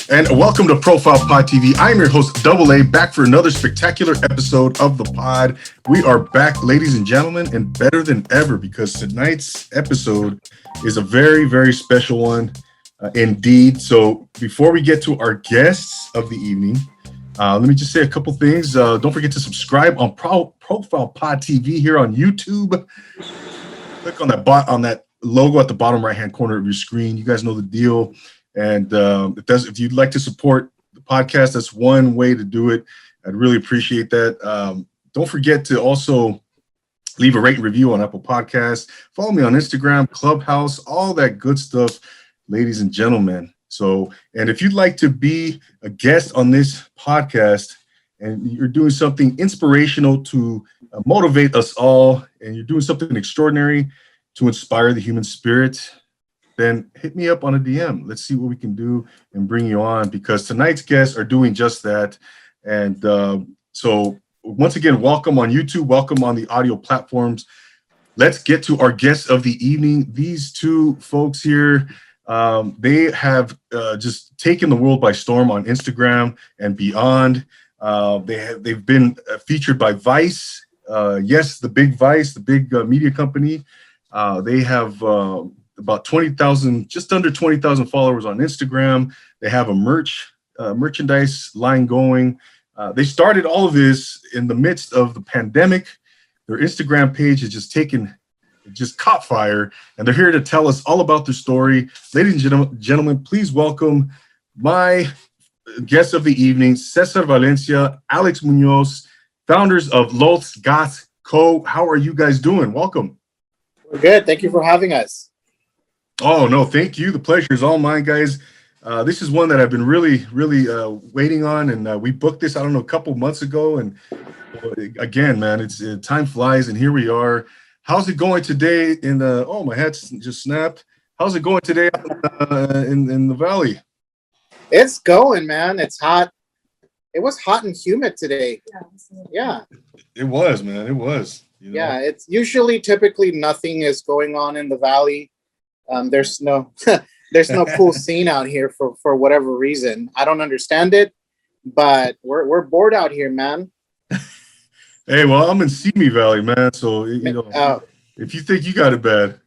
And welcome to Profile Pod TV. I'm your host, Double A, back for another spectacular episode of the pod. We are back, ladies and gentlemen, and better than ever because tonight's episode is a very, very special one indeed. So before we get to our guests of the evening, let me just say a couple things. Don't forget to subscribe on Profile Pod TV here on YouTube. Click on that logo at the bottom right-hand corner of your screen. You guys know the deal. And if you'd like to support the podcast, that's one way to do it. I'd really appreciate that. Don't forget to also leave a rate and review on Apple Podcasts. Follow me on Instagram, Clubhouse, all that good stuff, ladies and gentlemen. And if you'd like to be a guest on this podcast and you're doing something inspirational to motivate us all, and you're doing something extraordinary to inspire the human spirit, then hit me up on a DM. Let's see what we can do and bring you on, because tonight's guests are doing just that. And so once again, welcome on YouTube, welcome on the audio platforms. Let's get to our guests of the evening. These two folks here, they have just taken the world by storm on Instagram and beyond. They've been featured by Vice. Yes, the big Vice, the big media company. They have about 20,000, just under 20,000 followers on Instagram. They have a merchandise line going. They started all of this in the midst of the pandemic. Their Instagram page has just caught fire, and they're here to tell us all about their story. Ladies and gentlemen, please welcome my guests of the evening, Cesar Valencia, Alex Munoz, founders of Goths Co. How are you guys doing? Welcome. We're good. Thank you for having us. Oh, no, thank you. The pleasure is all mine, guys. This is one that I've been really waiting on, and we booked this, I don't know, a couple months ago. And again, man, time flies, and here we are. How's it going today my hat just snapped. How's it going today in the valley? It's going, man. It's hot. It was hot and humid today. Yeah. It was, man. It was. You know? Yeah, it's typically nothing is going on in the valley. There's no cool scene out here for whatever reason. I don't understand it, but we're bored out here, man. Hey, well, I'm in Simi Valley, man. So if you think you got it bad,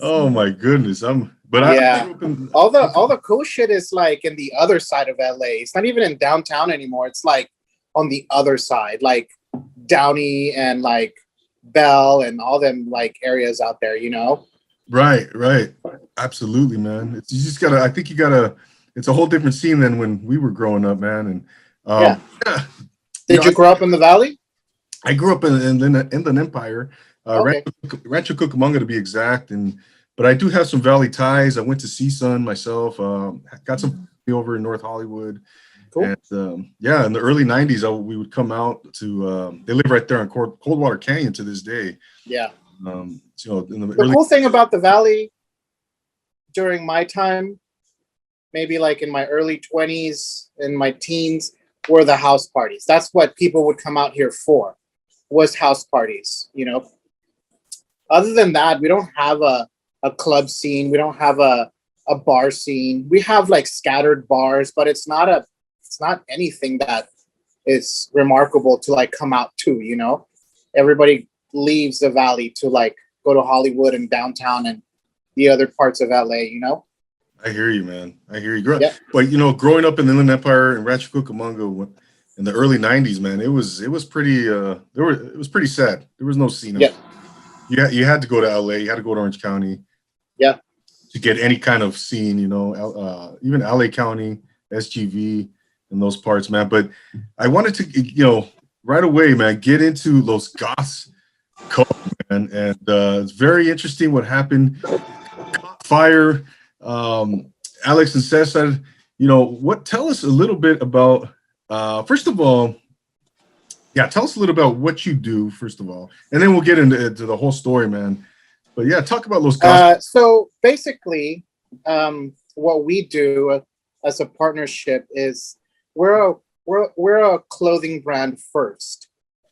oh my goodness, all the cool shit is like in the other side of LA. It's not even in downtown anymore. It's like on the other side, like Downey and like Bell and all them like areas out there, you know? Right. Absolutely, man. It's a whole different scene than when we were growing up, man. And yeah. Did you grow up in the valley? I grew up in the Inland Empire, Okay. Rancho Cucamonga to be exact. But I do have some valley ties. I went to CSUN myself. Got some over in North Hollywood. Cool. And in the early 90s, we would come out to, they live right there on Coldwater Canyon to this day. Yeah. The cool thing about the valley during my time, maybe like in my early 20s and my teens, were the house parties. That's what people would come out here for, was house parties, you know? Other than that, we don't have a club scene. We don't have a bar scene. We have like scattered bars, but it's not anything that is remarkable to like come out to, you know? Everybody leaves the valley to like go to Hollywood and downtown and the other parts of LA, you know? I hear you, man. I hear you. Yeah. But growing up in the Inland Empire and Rancho Cucamonga in the early 90s, man, it was pretty it was pretty sad. There was no scene. Yeah. You had to go to LA, you had to go to Orange County. Yeah. To get any kind of scene, even LA County, SGV, and those parts, man. But I wanted to, right away, man, get into Los Goths Co, man. And it's very interesting what happened. Fire. Alex and Cesar, tell us a little bit about, first of all, tell us a little about what you do, first of all, and then we'll get into the whole story, man. But talk about Los Goths. So basically, what we do as a partnership is we're a clothing brand first.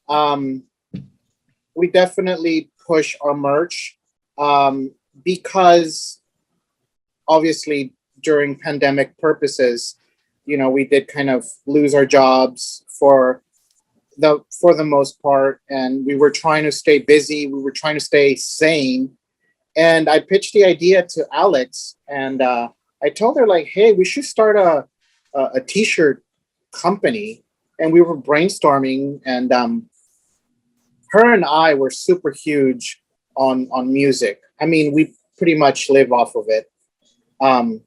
We definitely push our merch because obviously during pandemic purposes, you know, we did kind of lose our jobs for the most part, and we were trying to stay busy. We were trying to stay sane, and I pitched the idea to Alex, and I told her like, "Hey, we should start a t-shirt company." And we were brainstorming, and her and I were super huge on music. I mean, we pretty much live off of it. Um,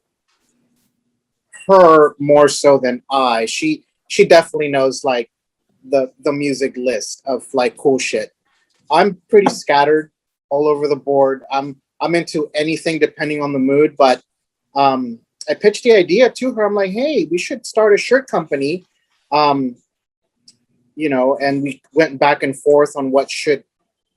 her more so than I. She definitely knows like the music list of like cool shit. I'm pretty scattered all over the board. I'm into anything depending on the mood, but I pitched the idea to her. I'm like, hey, we should start a shirt company. Um, you know, and we went back and forth on what should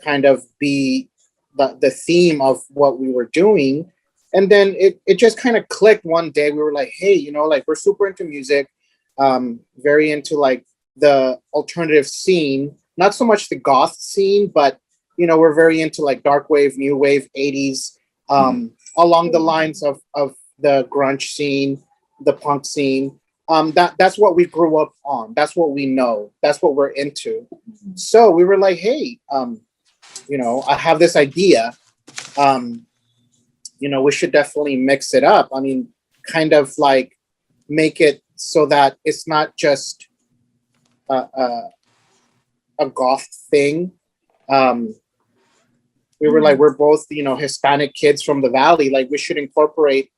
kind of be the theme of what we were doing. And then it just kind of clicked one day. We were like, hey, you know, like we're super into music, very into like the alternative scene, not so much the goth scene, but you know, we're very into like Darkwave, new wave, 80s, along the lines of the grunge scene, the punk scene. That's what we grew up on. That's what we know. That's what we're into. So we were like, hey, you know, I have this idea. You know, we should definitely mix it up. I mean, kind of like make it so that it's not just a goth thing. We were like, we're both, you know, Hispanic kids from the Valley. Like, we should incorporate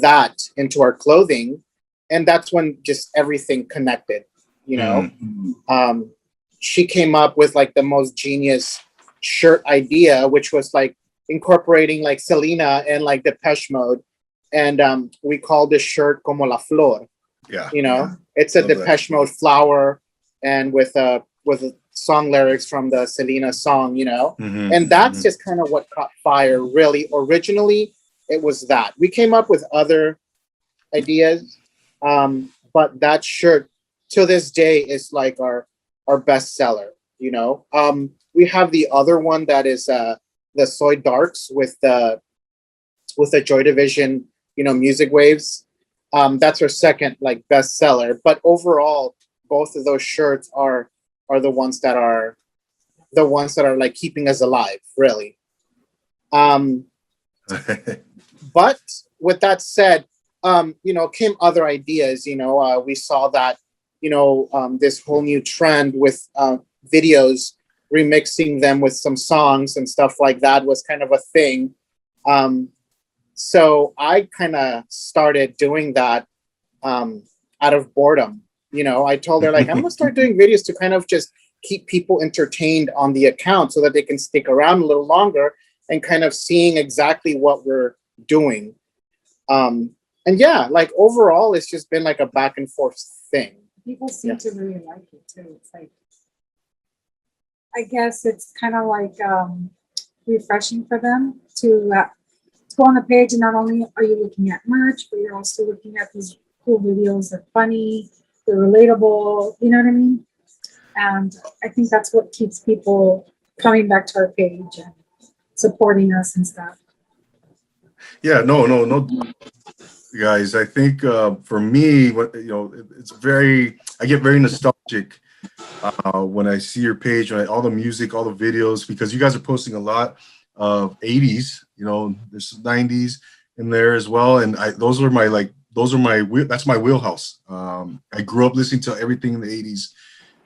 that into our clothing. And that's when just everything connected, you know. She came up with like the most genius shirt idea, which was like incorporating like Selena and like Depeche Mode. And we called this shirt Como la Flor. Yeah. You know, it's a Depeche Mode flower and with song lyrics from the Selena song, you know. And that's just kind of what caught fire, really. Originally, it was that. We came up with other ideas, but that shirt to this day is like our best seller, you know. We have the other one that is the Soy Darks with the Joy Division, you know, music waves. That's our second like bestseller. But overall, both of those shirts are the ones that are like keeping us alive, really. But with that said, you know, came other ideas. You know, we saw that, you know, this whole new trend with videos, remixing them with some songs and stuff like that was kind of a thing. So I kind of started doing that out of boredom. You know, I told her like, I'm gonna start doing videos to kind of just keep people entertained on the account so that they can stick around a little longer and kind of seeing exactly what we're doing. And yeah, like overall, it's just been like a back and forth thing. People seem to really like it too. It's like, I guess it's kind of like refreshing for them to go on the page, and not only are you looking at merch, but you're also looking at these cool videos. They're funny, they're relatable, you know what I mean? And I think that's what keeps people coming back to our page and supporting us and stuff. Yeah, no, guys. I think for me, what you know, it's very. I get very nostalgic when I see your page, all the music, all the videos, because you guys are posting a lot of 80s. You know, there's some 90s in there as well, and that's my wheelhouse. I grew up listening to everything in the 80s.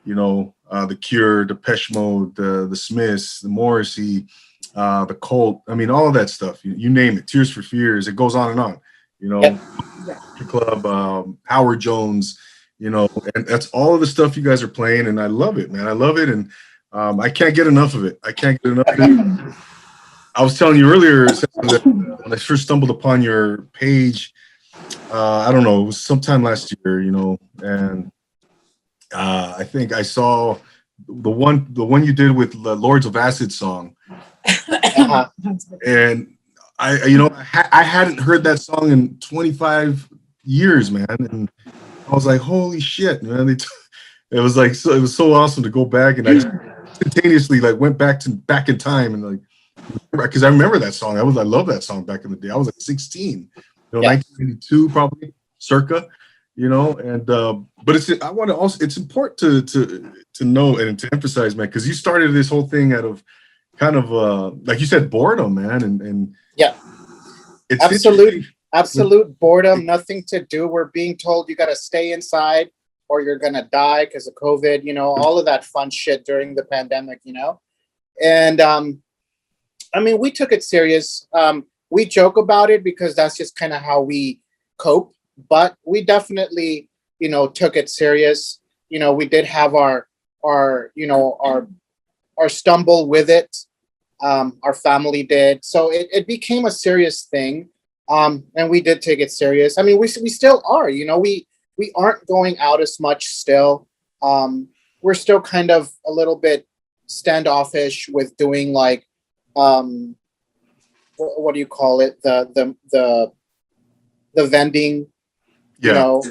You know, The Cure, Depeche Mode, the Smiths, the Morrissey, the Cult. I mean, all of that stuff. You name it. Tears for Fears. It goes on and on. You know, Club, Howard Jones. You know, and that's all of the stuff you guys are playing, and I love it, man. I love it, and I can't get enough of it. I can't get enough of it. I was telling you earlier that when I first stumbled upon your page, I don't know, it was sometime last year, you know, and I think I saw the one you did with the Lords of Acid song, and I hadn't heard that song in 25 years, man, and I was like, holy shit, man! It was like it was so awesome to go back, and I instantaneously like went back in time and like because I remember that song. I love that song back in the day. I was like 16, you know, Yeah. 1992 probably, circa, you know, and but I want to also, it's important to know and to emphasize, man, because you started this whole thing out of kind of like you said, boredom, man, and Yeah. it's Absolute interesting. boredom, nothing to do. We're being told you got to stay inside or you're gonna die because of COVID. You know, all of that fun shit during the pandemic. You know, and I mean, we took it serious. We joke about it because that's just kind of how we cope. But we definitely, you know, took it serious. You know, we did have you know, our stumble with it. Our family did, so it became a serious thing. And we did take it serious. I mean, we still are. You know, we aren't going out as much still. We're still kind of a little bit standoffish with doing like what do you call it, the vending, you Yeah, know.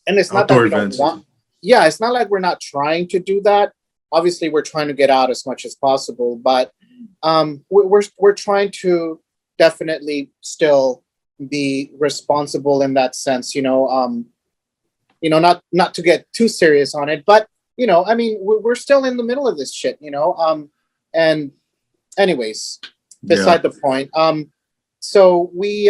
And it's not that outdoor we don't events. want, yeah, it's not like we're not trying to do that. Obviously we're trying to get out as much as possible, but we're trying to definitely still be responsible in that sense, you know, not to get too serious on it, but you know, I mean, we're still in the middle of this shit, you know. And anyways, Yeah, beside the point. So we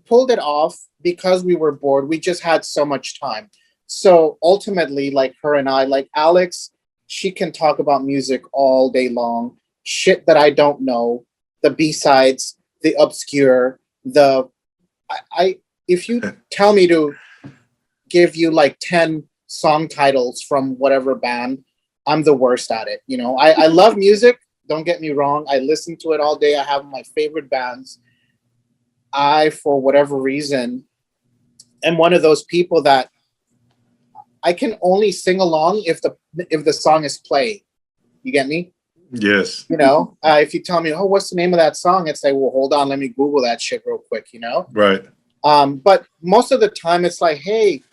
pulled it off because we were bored. We just had so much time. So ultimately, like her and I, like Alex, she can talk about music all day long. Shit that I don't know, the B-sides, the obscure, the I if you tell me to give you like 10 song titles from whatever band, I'm the worst at it. You know, I love music, don't get me wrong. I listen to it all day. I have my favorite bands. I, for whatever reason, am one of those people that I can only sing along if the song is played. You get me? yes, You know, if you tell me, oh, what's the name of that song? It's like, well, hold on, let me Google that shit real quick. You know. right. But most of the time, it's like, hey,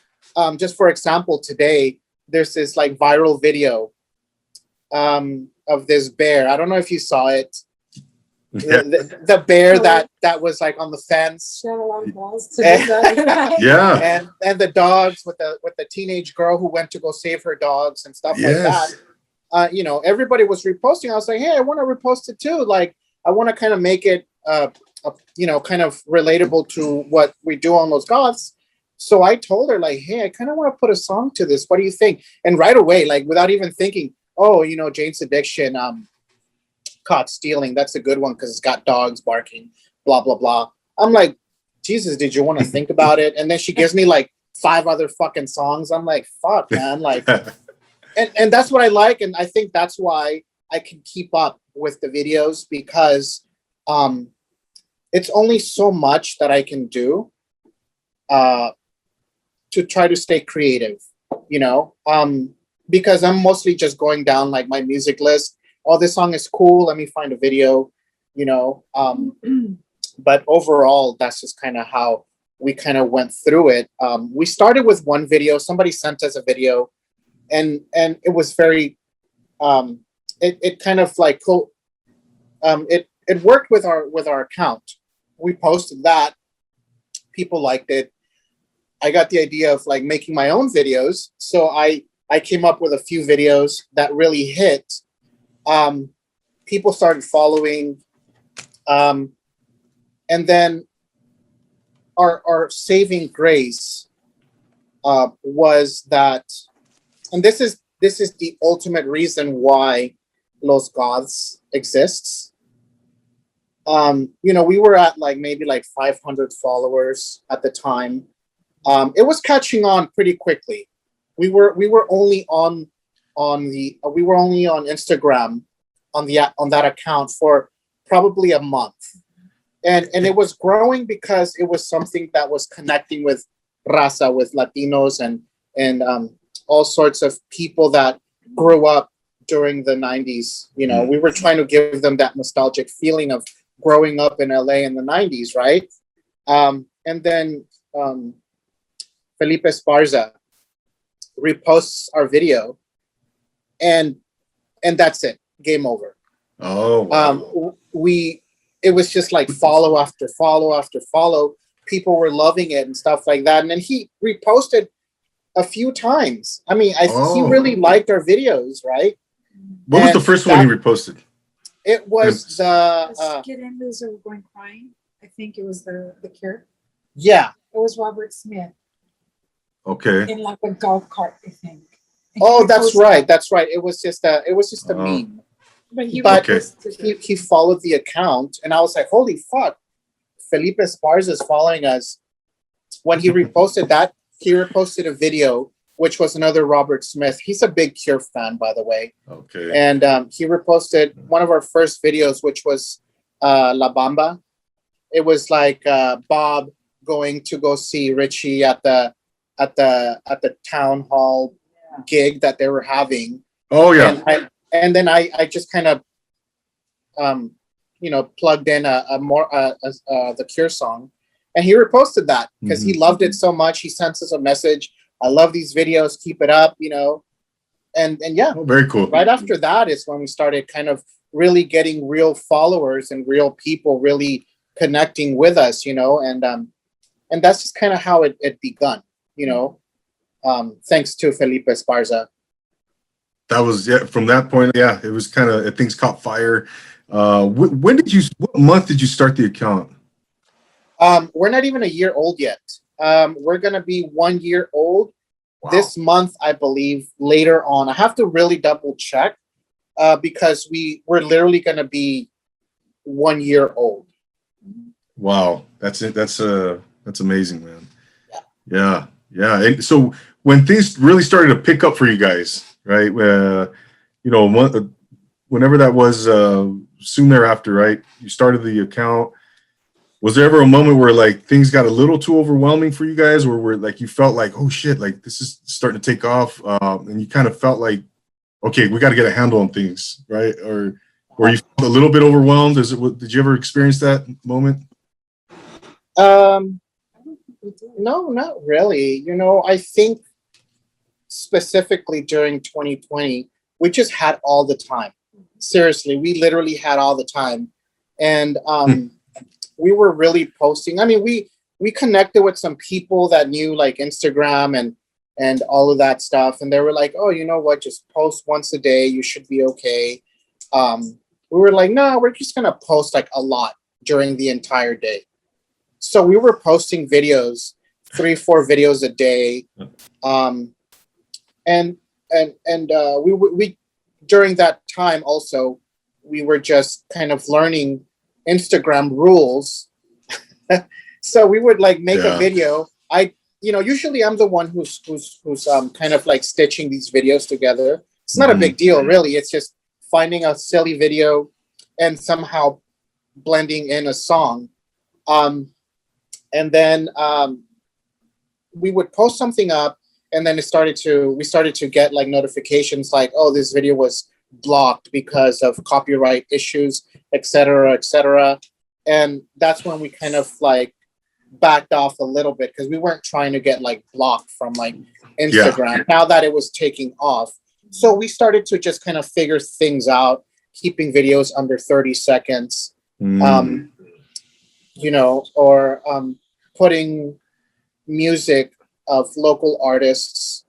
just for example, today there's this like viral video of this bear. I don't know if you saw it. Yeah, The bear that was like on the fence. She had a lot of balls to do that. yeah, And the dogs with the teenage girl who went to go save her dogs and stuff like that. yes, You know, everybody was reposting. I was like, hey, I want to repost it too. Like, I want to kind of make it, you know, kind of relatable to what we do on those Goths. So I told her, like, hey, I kind of want to put a song to this. What do you think? And right away, like, without even thinking, oh, you know, Jane's Addiction, Caught Stealing. That's a good one because it's got dogs barking, blah, blah, blah. I'm like, Jesus, did you want to think about it? And then she gives me like 5 other fucking songs. I'm like, fuck, man. Like, and that's what I like. And I think that's why I can keep up with the videos because it's only so much that I can do to try to stay creative, you know, because I'm mostly just going down like my music list. Oh, this song is cool. Let me find a video, you know. But overall, that's just kind of how we kind of went through it. We started with one video. Somebody sent us a video, and it was very, it kind of like cool. It worked with our account. We posted that. People liked it. I got the idea of like making my own videos, so I came up with a few videos that really hit. People started following, and then our saving grace was that, and this is the ultimate reason why Los Goths exists. You know, we were at like maybe like 500 followers at the time. It was catching on pretty quickly. We were only on Instagram on that account for probably a month, and it was growing because it was something that was connecting with raza, with Latinos and all sorts of people that grew up during the 90s. You know, we were trying to give them that nostalgic feeling of growing up in LA in the 90s, right? And then Felipe Esparza reposts our video, and that's it. Game over. Oh, wow. it was just like follow after follow after follow. People were loving it and stuff like that. And then he reposted a few times. I mean, he really liked our videos, right? What was the first one he reposted? It was the Get In Loser Going Crying. I think it was the Cure. Yeah. It was Robert Smith. Okay. In like a golf cart, I think. Oh, that's right. That's right. It was just a meme. But he followed the account, and I was like, holy fuck, Felipe Esparza is following us. When he reposted that, he reposted a video, which was another Robert Smith. He's a big Cure fan, by the way. Okay. And he reposted one of our first videos, which was La Bamba. It was like Bob going to go see Richie at the town hall gig that they were having. Oh yeah. And then I just kind of plugged in the Cure song, and he reposted that because he loved it so much. He sent us a message. I love these videos. Keep it up, and yeah. Oh, very cool. Right after that is when we started kind of really getting real followers and real people really connecting with us, and that's just kind of how it begun, thanks to Felipe Esparza. That was from that point. Yeah, it was kind of things caught fire. What month did you start the account? We're not even a year old yet. We're gonna be 1 year old this month, I believe. Later on, I have to really double check because we're literally gonna be 1 year old. Wow, that's it. That's amazing, man. Yeah. And so when things really started to pick up for you guys, right? Whenever that was, soon thereafter, right? You started the account. Was there ever a moment where like things got a little too overwhelming for you guys, or where like you felt like, oh shit, like this is starting to take off, and you kind of felt like, okay, we got to get a handle on things, right? Or you felt a little bit overwhelmed? Did you ever experience that moment? No, not really. I think specifically during 2020, we just had all the time. Seriously, we literally had all the time. And we were really posting. I mean, we connected with some people that knew like Instagram and all of that stuff. And they were like, oh, you know what? Just post once a day. You should be okay. We were like, no, we're just going to post like a lot during the entire day. So we were posting videos, 3-4 videos a day. And we during that time also, we were just kind of learning Instagram rules. So we would like make a video. Usually I'm the one who's kind of like stitching these videos together. It's not a big deal, really. It's just finding a silly video and somehow blending in a song. And then we would post something up, and then we started to get like notifications like, oh, this video was blocked because of copyright issues, et cetera. And that's when we kind of like backed off a little bit because we weren't trying to get like blocked from like Instagram now that it was taking off. So we started to just kind of figure things out, keeping videos under 30 seconds, or putting music of local artists.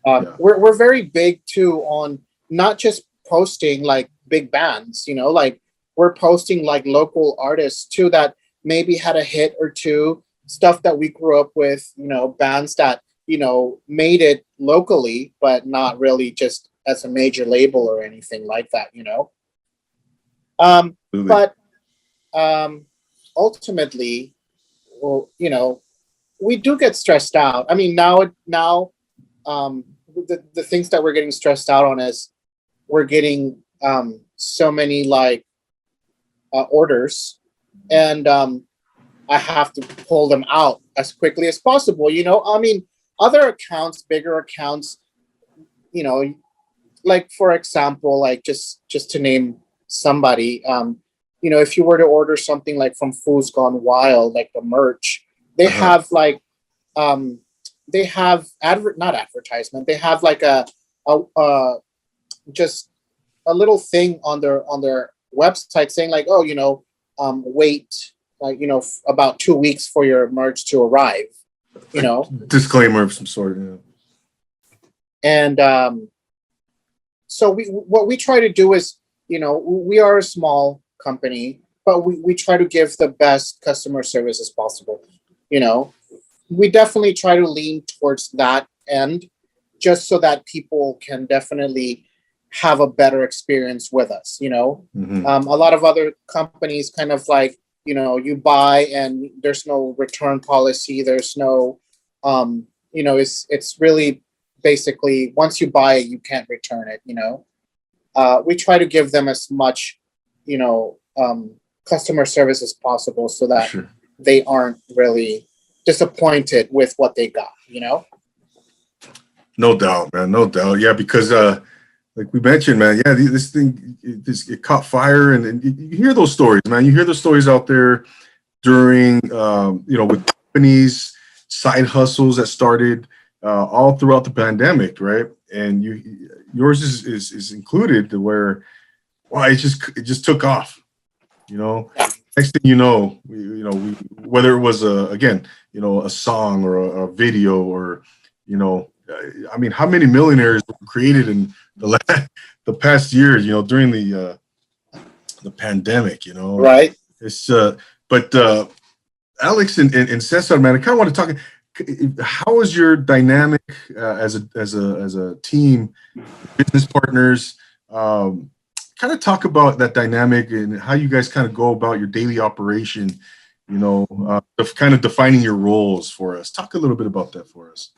We're very big too on not just posting like big bands, like we're posting like local artists too that maybe had a hit or two, stuff that we grew up with, bands that, made it locally, but not really just as a major label or anything like that, But ultimately, well, we do get stressed out. I mean, now the things that we're getting stressed out on is we're getting so many like orders, and I have to pull them out as quickly as possible. I mean, other accounts, bigger accounts, like for example, like just to name somebody, if you were to order something like from Fools Gone Wild, like the merch, they have like they have not advertisement. They have like a just a little thing on their website saying like, oh, wait like about 2 weeks for your merch to arrive. Disclaimer of some sort. Yeah. And so what we try to do is, we are a small company, but we try to give the best customer service as possible. We definitely try to lean towards that end, just so that people can definitely have a better experience with us. Mm-hmm. A lot of other companies kind of like, you buy and there's no return policy. There's no, it's really basically once you buy it, you can't return it. We try to give them as much, customer service as possible so that Sure. they aren't really disappointed with what they got. No doubt, man. No doubt. Yeah, because like we mentioned, man. Yeah, this thing, it caught fire, and you hear those stories, man. You hear the stories out there during, with companies, side hustles that started all throughout the pandemic, right? And yours is included, to where, wow, it just took off. Next thing you know, whether it was a song or a video or, I mean, how many millionaires were created in the past year, during the pandemic, Right. It's but Alex and Cesar, man, I kind of want to talk. How is your dynamic as a team, business partners? Kind of talk about that dynamic and how you guys kind of go about your daily operation. Of kind of defining your roles for us. Talk a little bit about that for us.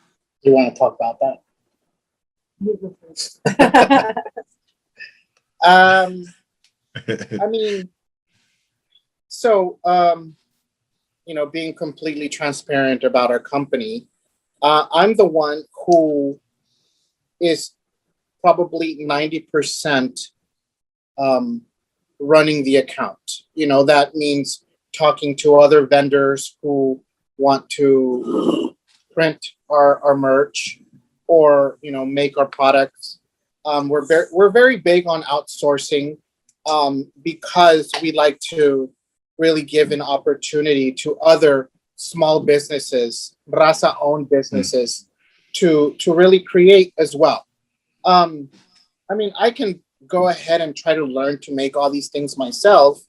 You want to talk about that? I mean, so, being completely transparent about our company, I'm the one who is probably 90% running the account. That means talking to other vendors who want to print our merch or, make our products. We're very big on outsourcing because we like to really give an opportunity to other small businesses, Raza-owned businesses, to really create as well. I mean, I can go ahead and try to learn to make all these things myself,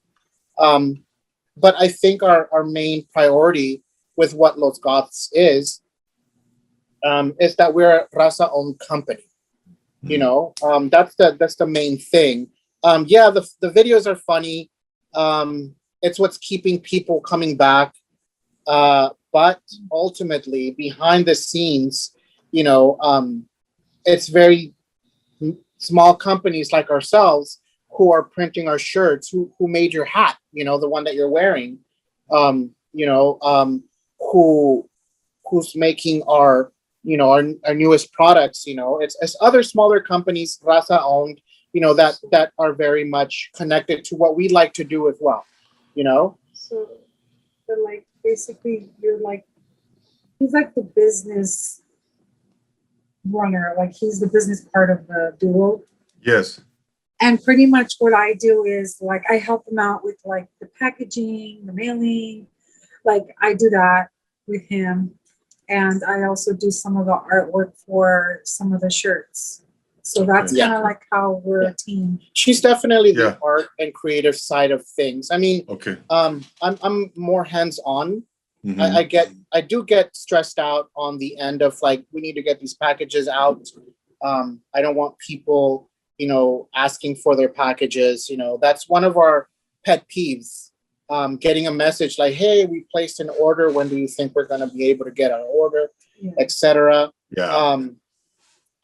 but I think our main priority with what Los Goths is that we're a Raza-owned company. That's the main thing. Yeah, the videos are funny. It's what's keeping people coming back. But ultimately, behind the scenes, it's very small companies like ourselves who are printing our shirts, who made your hat, the one that you're wearing, who's making our newest products. It's other smaller companies, Raza owned, that are very much connected to what we like to do as well. So, but like basically, he's like the business runner. Like he's the business part of the duo. Yes. And pretty much what I do is like I help him out with like the packaging, the mailing. Like I do that with him, and I also do some of the artwork for some of the shirts. So that's kind of like how we're a team. She's definitely the art and creative side of things. I mean, I'm more hands-on. Mm-hmm. I do get stressed out on the end of like, we need to get these packages out. I don't want people, asking for their packages. That's one of our pet peeves. Getting a message like, hey, we placed an order. When do you think we're going to be able to get our order, etc. Yeah.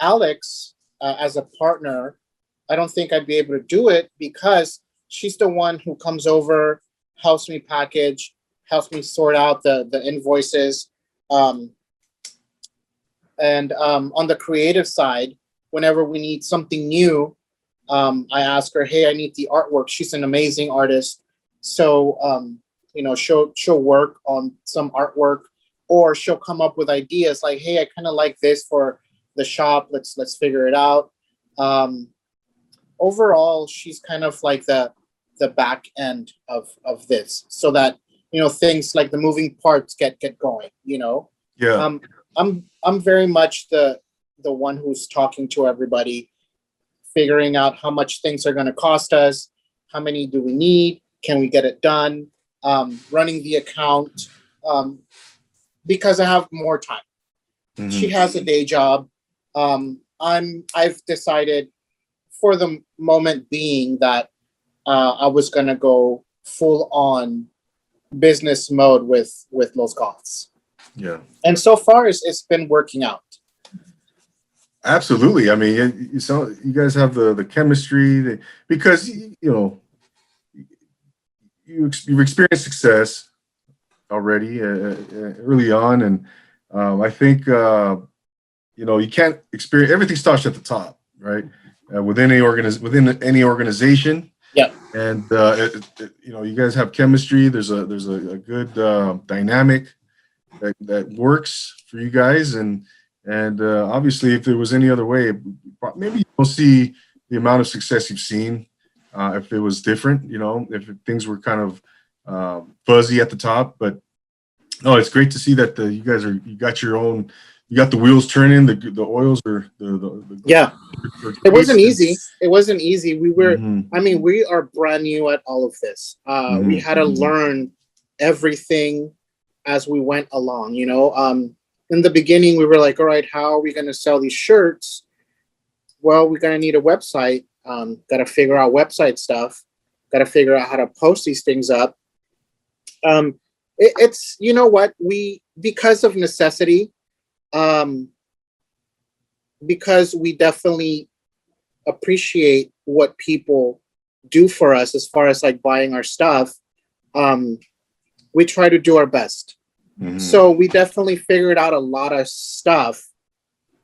Alex, as a partner, I don't think I'd be able to do it because she's the one who comes over, helps me package, helps me sort out the invoices. And on the creative side, whenever we need something new, I ask her, hey, I need the artwork. She's an amazing artist. So, she'll work on some artwork, or she'll come up with ideas like, hey, I kind of like this for the shop. Let's figure it out. Overall, she's kind of like the the back end of this, so that things like the moving parts get going. Yeah. I'm very much the one who's talking to everybody, figuring out how much things are going to cost us, how many do we need, can we get it done, running the account, because I have more time. Mhm. She has a day job. I've decided for the moment being that I was going to go full on business mode with Los Goths. Yeah. And so far it's been working out. Absolutely. I mean, you guys have the chemistry because you've experienced success already early on, and I think you can't experience everything starts at the top, right? Within any organization. Yeah. And you guys have chemistry. There's a good dynamic that works for you guys, and obviously, if there was any other way, maybe you don't see the amount of success you've seen. If it was different, if things were kind of fuzzy at the top, but no, it's great to see that you guys you got the wheels turning, the oils are Yeah. It wasn't easy. We were, Mhm. I mean, we are brand new at all of this. We had to learn everything as we went along, in the beginning, we were like, all right, how are we going to sell these shirts? Well, we're going to need a website. Got to figure out website stuff. Got to figure out how to post these things up. It's, what, because of necessity, because we definitely appreciate what people do for us as far as like buying our stuff, we try to do our best. Mhm. So we definitely figured out a lot of stuff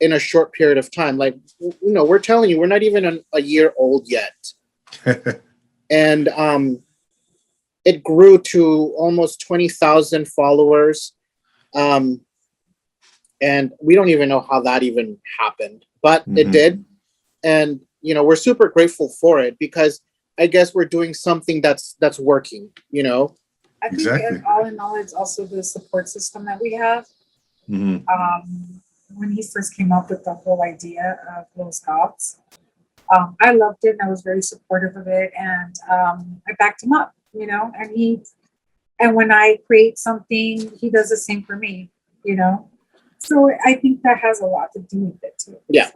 in a short period of time. Like, we're telling you, we're not even a year old yet. And it grew to almost 20,000 followers. And we don't even know how that even happened, but it did. And, we're super grateful for it, because I guess we're doing something that's working, I think Exactly. all in all, it's also the support system that we have. Mhm. When he first came up with the whole idea of Los Goths, I loved it and I was very supportive of it, and I backed him up, and when I create something, he does the same for me, So I think that has a lot to do with it too. Yeah.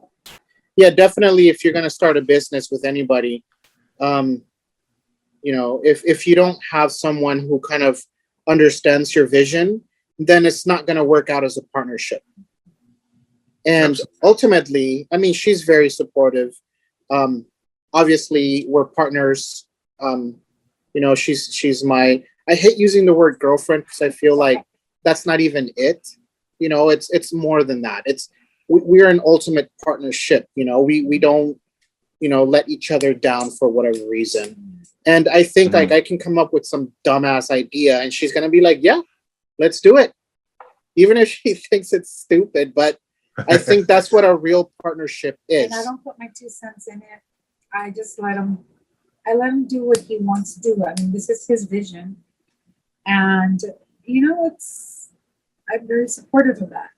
Yeah, definitely. If you're going to start a business with anybody, if you don't have someone who kind of understands your vision, then it's not going to work out as a partnership. And ultimately, I mean, she's very supportive. Obviously, we're partners. She's my, I hate using the word girlfriend because I feel like that's not even it. It's more than that. We're an ultimate partnership. We don't, let each other down for whatever reason. And I think like I can come up with some dumbass idea and she's going to be like, yeah, let's do it. Even if she thinks it's stupid, but I think that's what a real partnership is. And I don't put my 2 cents in it. I just let him do what he wants to do. I mean, this is his vision. And, I'm very supportive of that,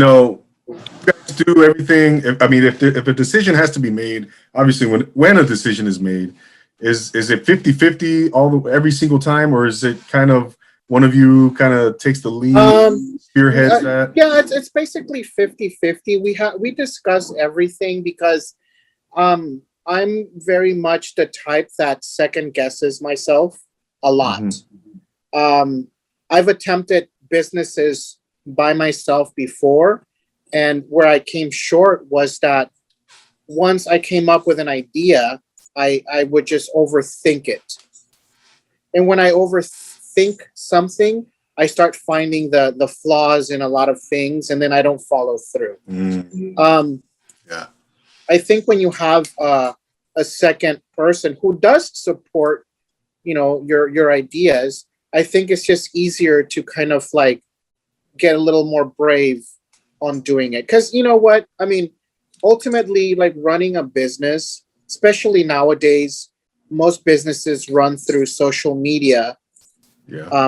No, you guys do everything. If a decision has to be made, obviously when a decision is made, is it 50-50 every single time, or is it kind of one of you kind of takes the lead, spearheads that? Yeah, it's basically 50-50. We discuss everything because I'm very much the type that second guesses myself a lot. I've attempted businesses by myself before, and where I came short was that once I came up with an idea, I would just overthink it. And when I overthink something, I start finding the flaws in a lot of things, and then I don't follow through. Yeah. I think when you have a second person who does support, your ideas, I think it's just easier to kind of like get a little more brave on doing it. Because you know what? I mean, ultimately, like running a business, especially nowadays, most businesses run through social media,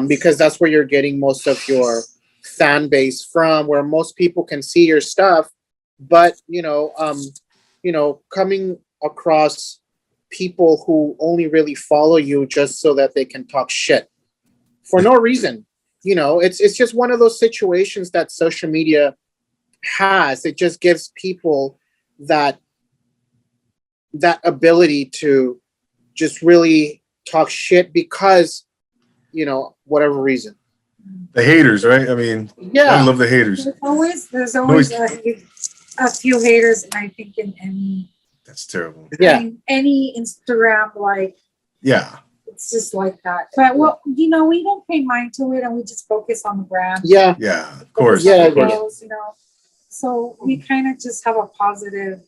because that's where you're getting most of your fan base from, where most people can see your stuff. But coming across people who only really follow you just so that they can talk shit for no reason. It's just one of those situations that social media has. It just gives people that ability to just really talk shit because, whatever reason. The haters, right? I mean, Yeah. I love the haters. There's always a few haters, and I think in any That's terrible. Yeah. any Instagram, like, Yeah. it's just like that. But we don't pay mind to it, and we just focus on the brand. Yeah. Yeah, of course. Yeah, of course. Goals, So we kind of just have a positive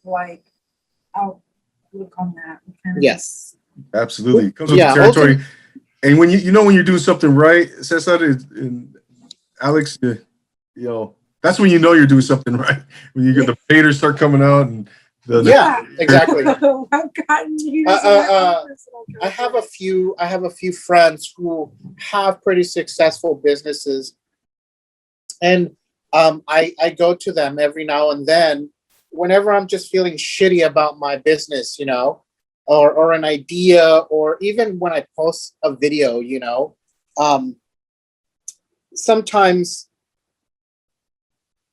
outlook on that. We kinda Yes. Absolutely. It comes with the Yeah, territory. And when when you're doing something right, Cesar and Alex, that's when you're doing something right. When you get the haters start coming out and Yeah, exactly. I've gotten haters in my own personal I have a few friends who have pretty successful businesses, and I go to them every now and then whenever I'm just feeling shitty about my business, or an idea, or even when I post a video, sometimes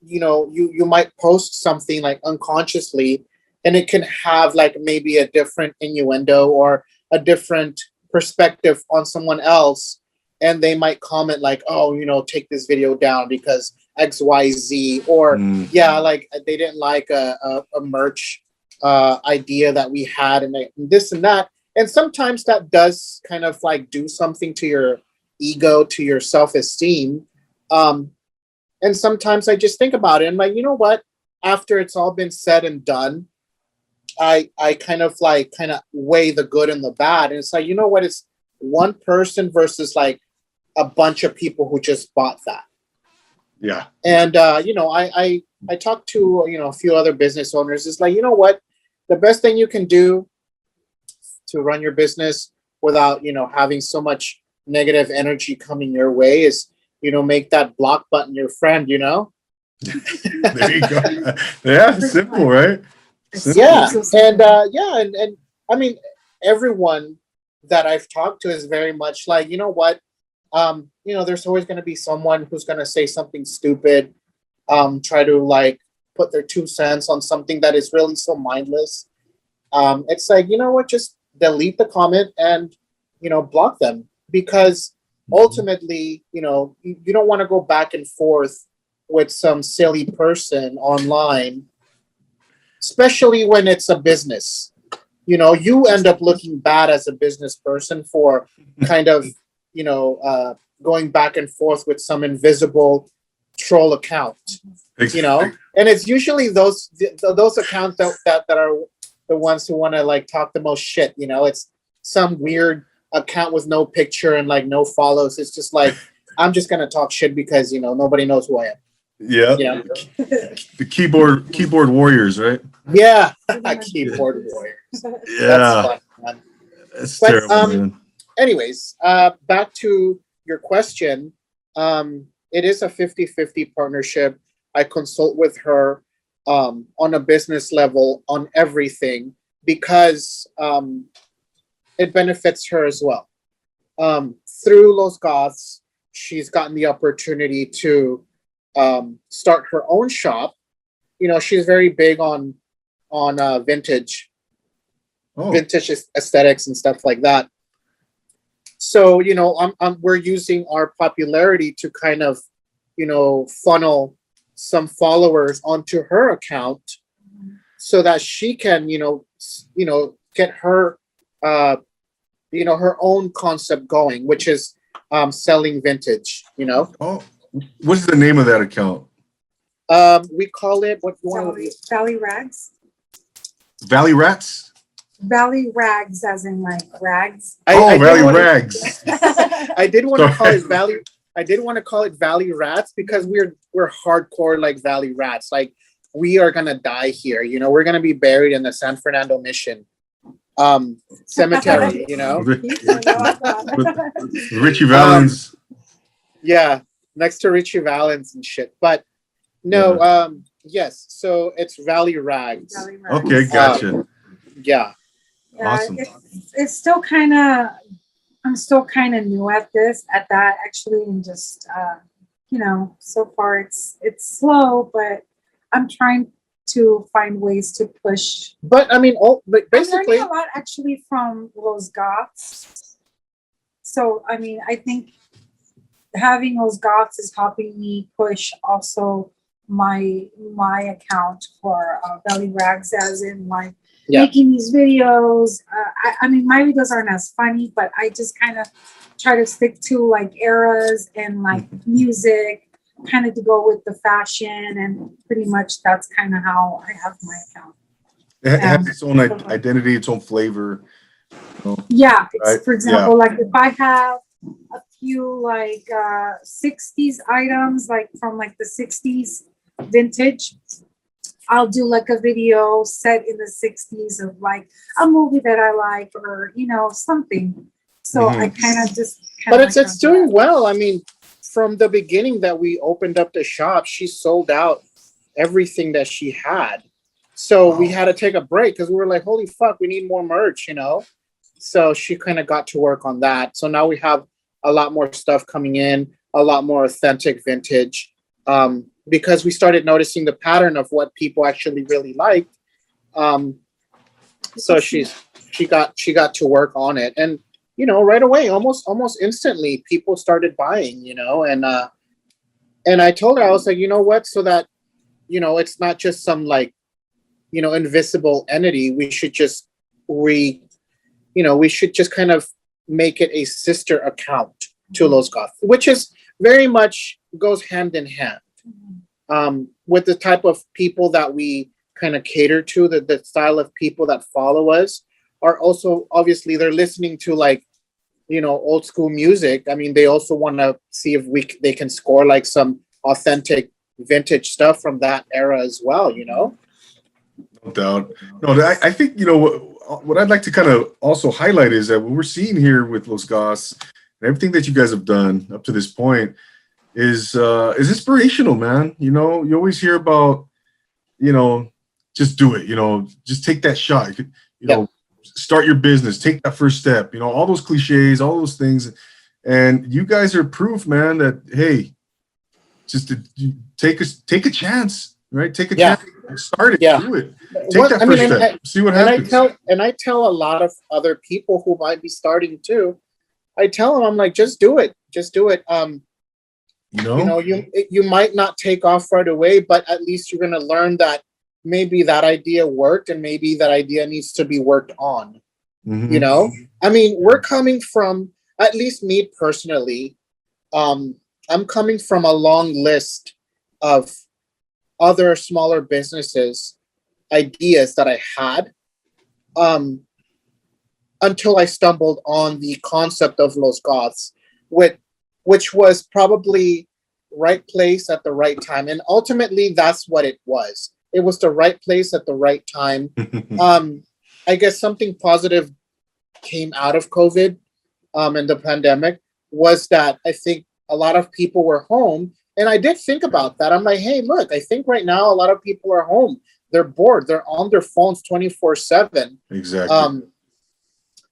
you might post something like unconsciously, and it can have like maybe a different innuendo or a different perspective on someone else, and they might comment like, oh, take this video down because XYZ, or like they didn't like a merch idea that we had, and this and that. And sometimes that does kind of like do something to your ego, to your self-esteem. And sometimes I just think about it and like, you know what? After it's all been said and done, I kind of weigh the good and the bad. And it's like, you know what? It's one person versus like a bunch of people who just bought that. Yeah. And, I talked to, a few other business owners. It's like, you know what? The best thing you can do to run your business without, having so much negative energy coming your way is, make that block button your friend, There you go. Yeah, simple, right? Simple. Yeah. And I mean, everyone that I've talked to is very much like, you know what? There's always going to be someone who's going to say something stupid, try to like put their 2 cents on something that is really so mindless. It's like, you know what? Just delete the comment and, block them, because ultimately, you don't want to go back and forth with some silly person online, especially when it's a business. You end up looking bad as a business person for kind of, going back and forth with some invisible troll account, and it's usually those accounts that are the ones who want to like talk the most shit. It's some weird account with no picture and like no follows. It's just like, I'm just gonna talk shit because nobody knows who I am. Yeah. The keyboard warriors, right? Yeah. Keyboard warriors. Yeah. That's fun, man. That's terrible, man. Anyways, back to your question. It is a 50-50 partnership. I consult with her on a business level on everything because it benefits her as well. Through Los Goths, she's gotten the opportunity to start her own shop. She's very big on vintage aesthetics and stuff like that. So, we're using our popularity to kind of, funnel some followers onto her account so that she can, get her, her own concept going, which is selling vintage, Oh, what's the name of that account? We call it, what you want to Valley Rags. Valley Rats? Valley Rags, as in like rags. Valley Rags. I did want to call it Valley. I did want to call it Valley Rats because we're hardcore like Valley Rats. Like we are gonna die here. We're gonna be buried in the San Fernando Mission. cemetery, you know. Richie Valens. Yeah, next to Richie Valens and shit. But no, yes. So it's Valley Rags. Valley Rags. Okay, gotcha. Yeah. Yeah, Awesome. it's still kind of, I'm still kind of new at that actually, and just so far it's slow, but I'm trying to find ways to push. But I mean, but I'm basically, learning a lot actually from those Goths. So I mean, I think having those Goths is helping me push also my account for Belly Rags, as in like making these videos. I mean, my videos aren't as funny, but I just kind of try to stick to like eras and like music, kind of to go with the fashion, and pretty much that's kind of how I have my account. It has its own identity, its own flavor. Yeah, Right? For example, like if I have a few like 60s items, like from like the 60s vintage, I'll do like a video set in the 60s of like a movie that I like, or something. So I kind of just but it's doing well. I mean, from the beginning that we opened up the shop, she sold out everything that she had. So we had to take a break because we were like, holy fuck, we need more merch, So she kind of got to work on that. So now we have a lot more stuff coming in, a lot more authentic vintage, because we started noticing the pattern of what people actually really liked. So she got to work on it, and right away, almost instantly, people started buying, and I told her, I was like, you know what, so that it's not just some like invisible entity. We should just we should just kind of make it a sister account to Los Goths, which is very much goes hand in hand with the type of people that we kind of cater to. The style of people that follow us are also, obviously, they're listening to like old school music. I mean, they also want to see if they can score like some authentic vintage stuff from that era as well. No doubt. No, I think what I'd like to kind of also highlight is that what we're seeing here with Los Goths and everything that you guys have done up to this point is inspirational, man. You always hear about, just do it, just take that shot, start your business, take that first step, all those cliches, all those things. And you guys are proof, man, that, hey, just take a chance, right? Take a chance, start it, do it. Take that first step, see what happens. I tell a lot of other people who might be starting too, I tell them, I'm like, just do it. You might not take off right away, but at least you're going to learn that maybe that idea worked and maybe that idea needs to be worked on. I mean, we're coming from, at least me personally, I'm coming from a long list of other smaller businesses, ideas that I had, until I stumbled on the concept of Los Goths, which was probably right place at the right time. And ultimately, that's what it was. It was the right place at the right time. I guess something positive came out of COVID and the pandemic was that I think a lot of people were home. And I did think about that. I'm like, hey, look, I think right now a lot of people are home. They're bored. They're on their phones 24/7. Exactly.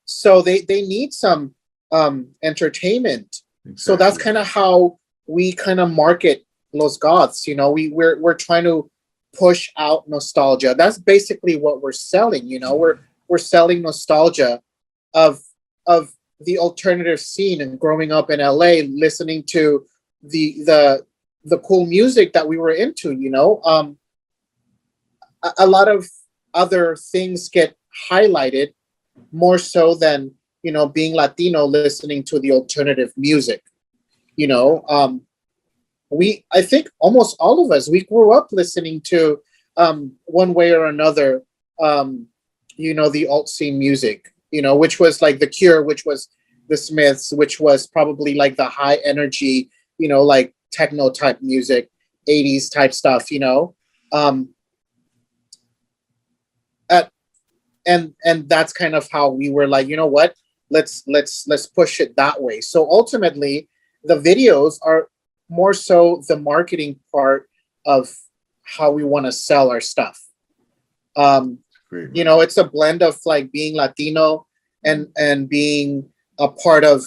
So they need some entertainment. Exactly. So that's kind of how we kind of market Los Goths. We're trying to push out nostalgia. That's basically what we're selling. We're selling nostalgia of the alternative scene and growing up in LA, listening to the cool music that we were into. A lot of other things get highlighted more so than being Latino, listening to the alternative music. I think almost all of us, we grew up listening to one way or another, the alt scene music, which was like The Cure, which was the Smiths, which was probably like the high energy, like techno type music, 80s type stuff, and that's kind of how we were like, you know what, let's push it that way. So ultimately the videos are more so the marketing part of how we want to sell our stuff. Great. You know, it's a blend of like being Latino and being a part of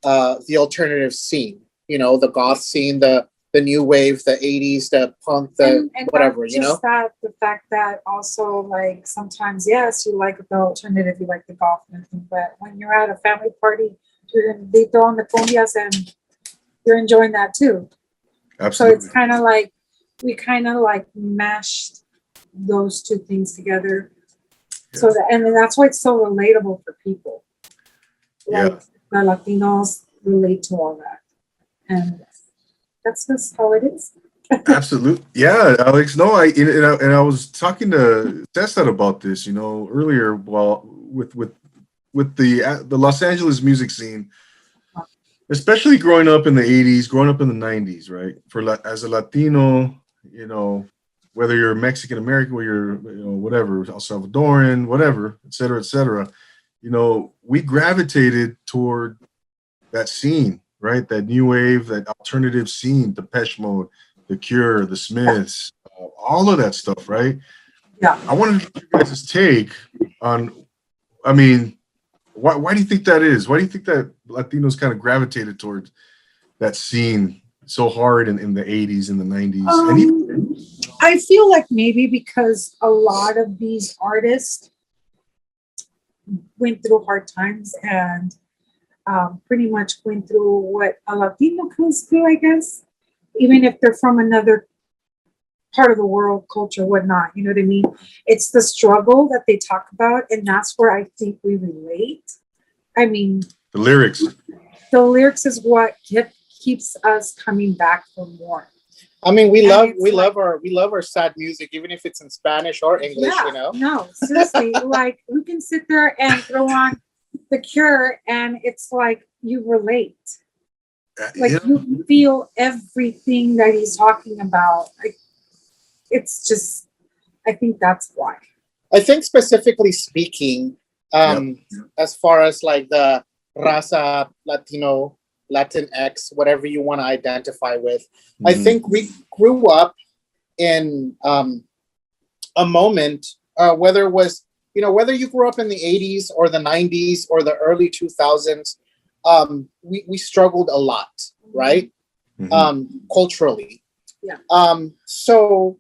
the alternative scene, you know, the goth scene, the new wave, the 80s, the punk, the and whatever, not you know. just that, the fact that also like sometimes, yes, you like the alternative, you like the golf and everything, but when you're at a family party, they throw on the cumbias and you're enjoying that too. Absolutely. So it's kind of like we kind of like mashed those two things together. Yeah. So that, and that's why it's so relatable for people. Like the Latinos relate to all that, and that's just how it is. Absolutely. Yeah, Alex. No, I was talking to Cesar about this, you know, earlier. Well, with the Los Angeles music scene, especially growing up in the 80s, growing up in the 90s, right? As a Latino, you know, whether you're Mexican American, whether you're, you know, whatever, El Salvadoran, whatever, et cetera, you know, we gravitated toward that scene, right? That new wave, that alternative scene, Depeche Mode, The Cure, The Smiths, all of that stuff, right? Yeah. I wanted to get you guys' take on, I mean, why do you think that is? Why do you think that Latinos kind of gravitated towards that scene so hard in the 80s and the 90s? And even, I feel like maybe because a lot of these artists went through hard times and pretty much went through what a Latino goes through, I guess, even if they're from another part of the world, culture, whatnot. You know what I mean? It's the struggle that they talk about, and that's where I think we relate. I mean, the lyrics. The lyrics is what keeps us coming back for more. I mean, we love our sad music, even if it's in Spanish or English. Yeah, you know. No, seriously, like we can sit there and throw on The Cure, and it's like you relate. Like you feel everything that he's talking about. Like it's just, I think that's why. I think specifically speaking, as far as like the raza, Latino, Latinx, whatever you want to identify with, I think we grew up in a moment, whether it was, you know, whether you grew up in the 80s or the 90s or the early 2000s, we struggled a lot, right? Culturally. Yeah. So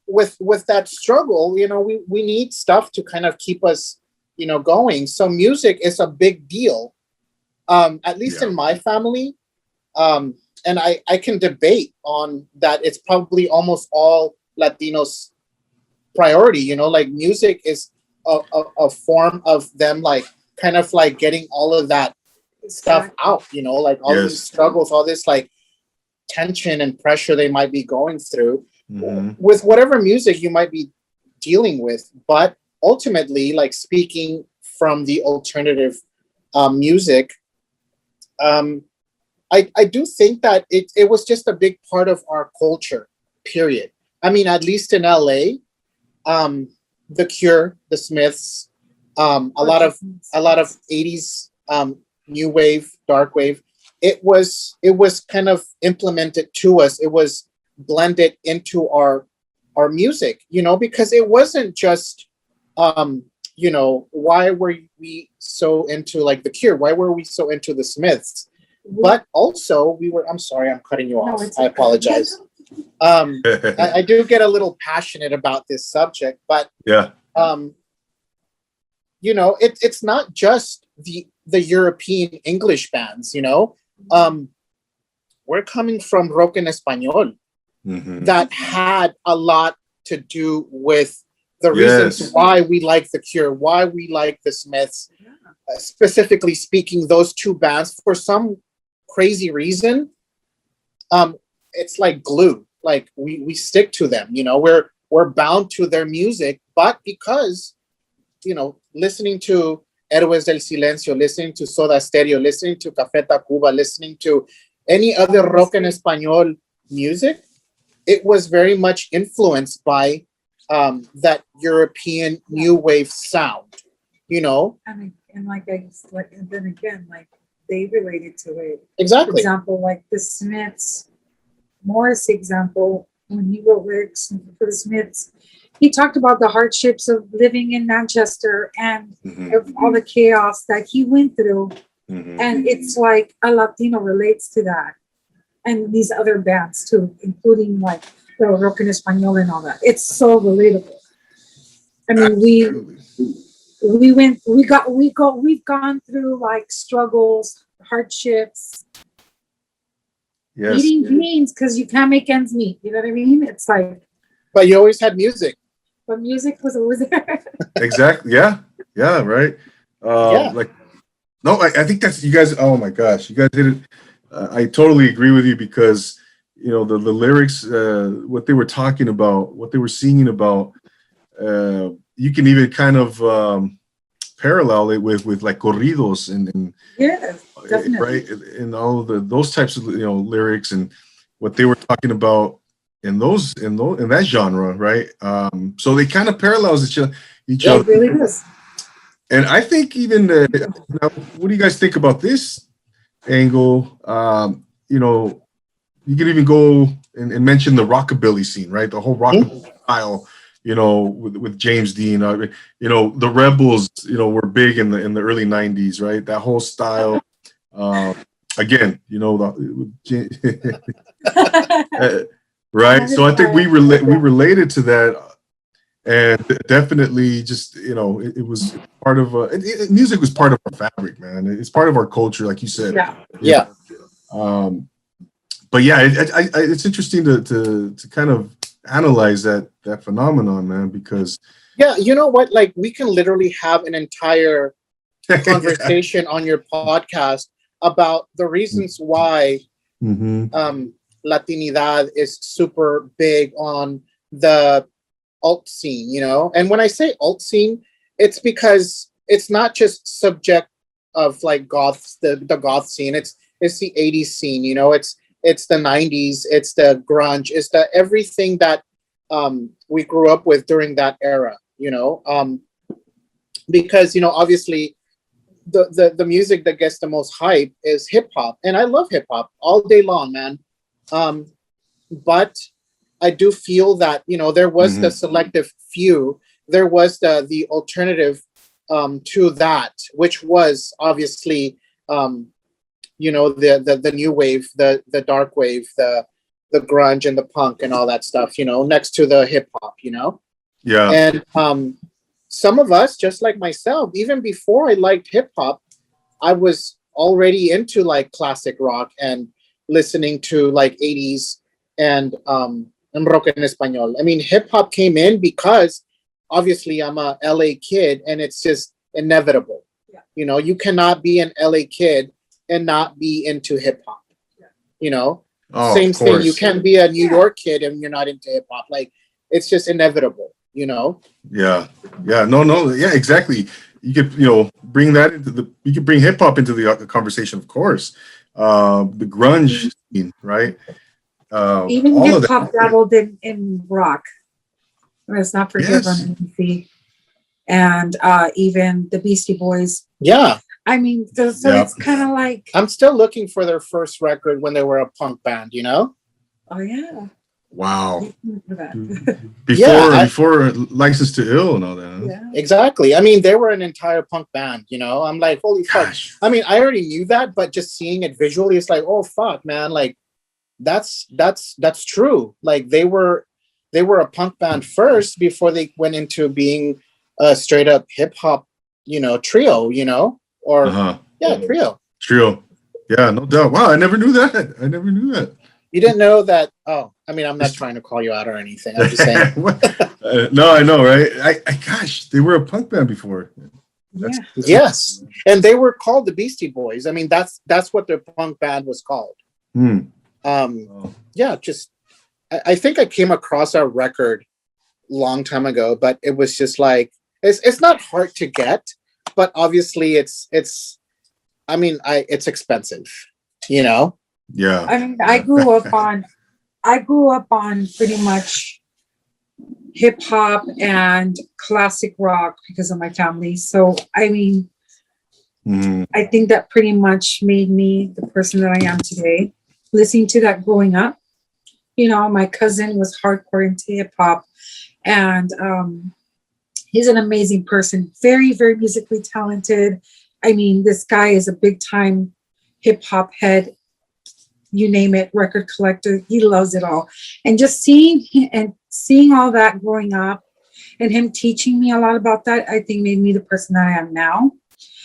with that struggle, you know, we need stuff to kind of keep us, you know, going. So music is a big deal, at least in my family. And I can debate on that. It's probably almost all Latinos' priority, you know, like music is a form of them, like kind of like getting all of that stuff out, you know, like all these struggles, all this like tension and pressure they might be going through with whatever music you might be dealing with. But ultimately, like speaking from the alternative music, I do think that it was just a big part of our culture, period. I mean, at least in LA, The Cure, The Smiths, a lot of 80s new wave, darkwave. It was kind of implemented to us. It was blended into our music, you know, because it wasn't just you know, why were we so into like The Cure? Why were we so into The Smiths? But also I'm sorry, I'm cutting you off. I apologize. I do get a little passionate about this subject, but you know, it's not just the European English bands, you know. We're coming from rock en español that had a lot to do with the reasons why we like The Cure, why we like The Smiths, specifically speaking, those two bands, for some crazy reason, it's like glue. Like we stick to them, you know, we're bound to their music, but because, you know, listening to Héroes del Silencio, listening to Soda Stereo, listening to Café Tacuba, listening to any other rock en español music, it was very much influenced by that European new wave sound, you know? And and then again, like they related to it. For Exactly. example, like the Smiths, Morris example, when he wrote lyrics for the Smiths, he talked about the hardships of living in Manchester and of all the chaos that he went through. And it's like a Latino relates to that. And these other bands too, including like the rock en español and all that. It's so relatable. I mean, we've gone through like struggles, hardships, Yes. eating beans because you can't make ends meet. You know what I mean? It's like, But you always had music. but music was always there. Exactly. Yeah. Yeah. Right. Yeah. Like, no, I think that's you guys. Oh my gosh, you guys did it. I totally agree with you because the lyrics, what they were talking about, what they were singing about. You can even kind of parallel it with like corridos and Yes, definitely. right, and all of those types of lyrics and what they were talking about in that genre, right? So they kind of parallels each other. It really is. And I think even now, what do you guys think about this angle? You could even go and mention the rockabilly scene, right? The whole rockabilly style, with James Dean. The Rebels, were big in the early '90s, right? That whole style. Again, right. So I think we related to that. And definitely, just it was part of music was part of our fabric, man. It's part of our culture, like you said. Yeah. But yeah, it's interesting to kind of analyze that phenomenon, man, because You know what? Like we can literally have an entire conversation on your podcast about the reasons why Latinidad is super big on the alt scene, and when I say alt scene, it's because it's not just subject of like goths, the goth scene. It's the 80s scene, it's the 90s, it's the grunge, it's the everything that we grew up with during that era, because obviously the music that gets the most hype is hip hop, and I love hip hop all day long, man. But I do feel that there was the selective few, there was the alternative to that, which was obviously the new wave, the dark wave, the grunge and the punk and all that stuff, next to the hip hop, Yeah. And some of us, just like myself, even before I liked hip hop, I was already into like classic rock and listening to like 80s and rock en español. I mean, hip hop came in because obviously I'm a LA kid and it's just inevitable. Yeah. You cannot be an LA kid and not be into hip hop. Yeah. Same thing. You can't be a New York kid and you're not into hip hop. Like it's just inevitable, Yeah. No. Yeah, exactly. You could, bring that you could bring hip hop into the conversation, of course. The grunge scene, right? Even hip hop dabbled in rock. Let's not forget Run DMC and even the Beastie Boys. Yeah. I mean, so it's kind of like I'm still looking for their first record when they were a punk band, Oh yeah. Wow. Yeah, before License to Ill and all that. Huh? Yeah. Exactly. I mean, they were an entire punk band, I'm like, holy fuck. I mean, I already knew that, but just seeing it visually, it's like, oh fuck, man. Like that's true. Like they were a punk band first before they went into being a straight up hip hop, trio, or trio. Trio. Yeah, no doubt. Wow, I never knew that. You didn't know that? Oh, I mean, I'm not trying to call you out or anything. I'm just saying. No, I know, right? Gosh, they were a punk band before. Yes, and they were called the Beastie Boys. I mean, that's what their punk band was called. Yeah, just I think I came across our record long time ago, but it was just like it's not hard to get, but obviously it's expensive, Yeah. I mean, I grew up on pretty much hip hop and classic rock because of my family. So, I mean, I think that pretty much made me the person that I am today. Listening to that growing up, you know, my cousin was hardcore into hip hop, and he's an amazing person, very, very musically talented. I mean, this guy is a big time hip hop head, you name it, record collector. He loves it all. And just seeing him and seeing all that growing up and him teaching me a lot about that, I think made me the person that I am now.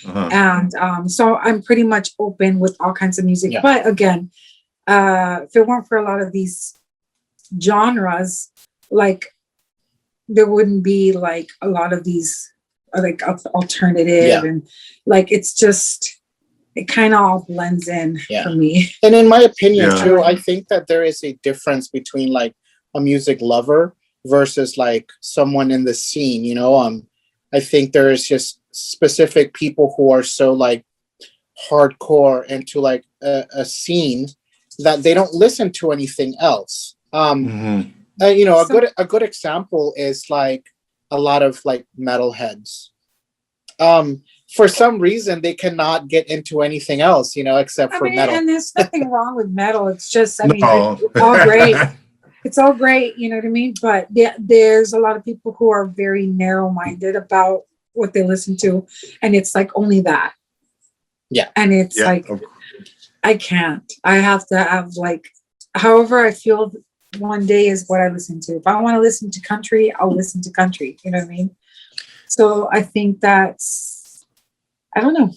And so I'm pretty much open with all kinds of music. Yeah. But again, if it weren't for a lot of these genres, like there wouldn't be like a lot of these like alternative and like it's just it kind of all blends in for me. And in my opinion too, I think that there is a difference between like a music lover versus like someone in the scene, you know. I think there is just specific people who are so like hardcore into like a scene that they don't listen to anything else. You know, a good example is like a lot of like metalheads. For some reason, they cannot get into anything else, you know, except for metal. And there's nothing wrong with metal. It's just, I mean, it's all great. It's all great, you know what I mean? But there's a lot of people who are very narrow-minded about what they listen to, and it's like only that. Yeah. And it's like, I can't. I have to have like, however I feel one day is what I listen to. If I want to listen to country, I'll listen to country. You know what I mean? So I think that's, I don't know.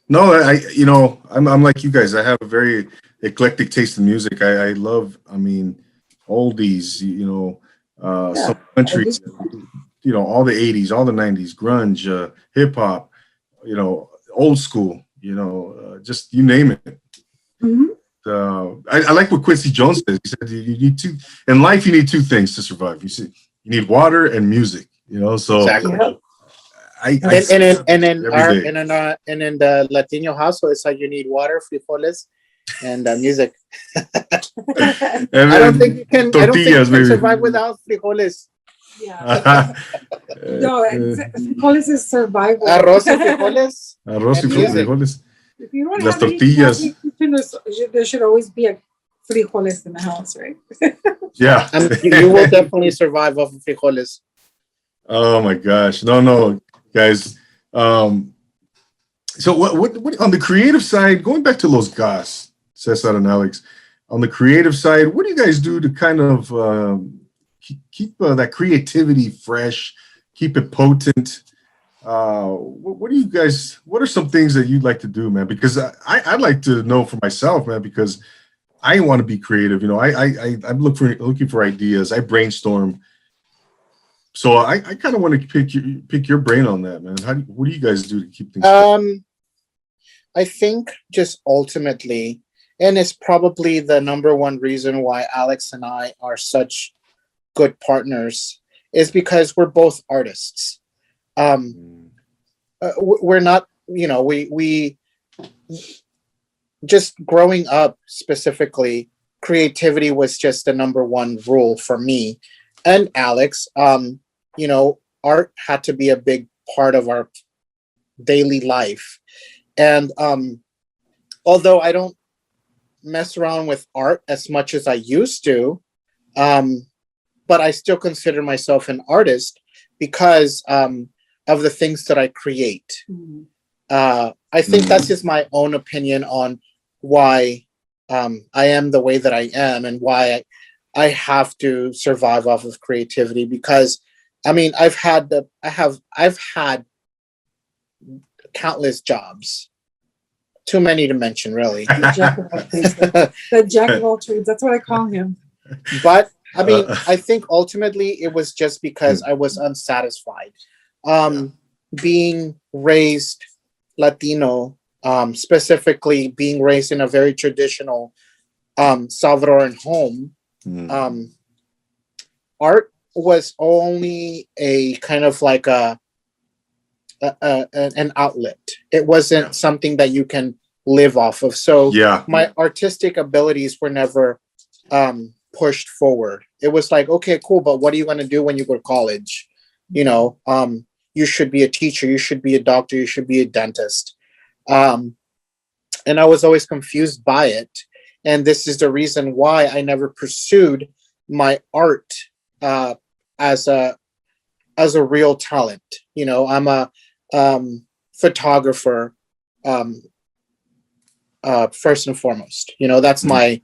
No, you know, I'm like you guys. I have a very eclectic taste in music. I love, I mean, oldies, you know, some country, you know, all the 80s, all the 90s, grunge, hip hop, you know, old school, you know, just you name it. I like what Quincy Jones says. He said you need two in life. You need two things to survive. You need water and music. You know, so exactly. And in the Latino household, it's like you need water, frijoles, and music. I don't think you can survive without frijoles. Yeah. No, frijoles is survival. Arroz y frijoles. Arroz y frijoles. If you don't Las have tortillas. There should always be a frijoles in the house, right? Yeah. You will definitely survive off of frijoles. Oh my gosh. No, guys. So what on the creative side, going back to Los Goths, Cesar and Alex, on the creative side, what do you guys do to kind of keep that creativity fresh, keep it potent? What do you guys, what are some things that you'd like to do, man? Because I'd like to know for myself, man, because I want to be creative. You know, I'm looking for ideas. I brainstorm. So I kind of want to pick your brain on that, man. What do you guys do to keep things? I think just ultimately, and it's probably the number one reason why Alex and I are such good partners, is because we're both artists. We're not, you know, we just growing up specifically, creativity was just the number one rule for me and Alex. You know, art had to be a big part of our daily life. And although I don't mess around with art as much as I used to, but I still consider myself an artist because of the things that I create. I think that's just my own opinion on why I am the way that I am and why I have to survive off of creativity. Because I mean, I've had countless jobs, too many to mention, really. The jack of all trades. That's what I call him. But I mean, I think ultimately it was just because I was unsatisfied. Being raised Latino, specifically being raised in a very traditional Salvadoran home, art was only a kind of like an outlet. It wasn't something that you can live off of. So my artistic abilities were never pushed forward. It was like, okay, cool, but what are you going to do when you go to college? You know, you should be a teacher, you should be a doctor, you should be a dentist. And I was always confused by it. And this is the reason why I never pursued my art as a real talent. You know, I'm a photographer first and foremost. You know, that's my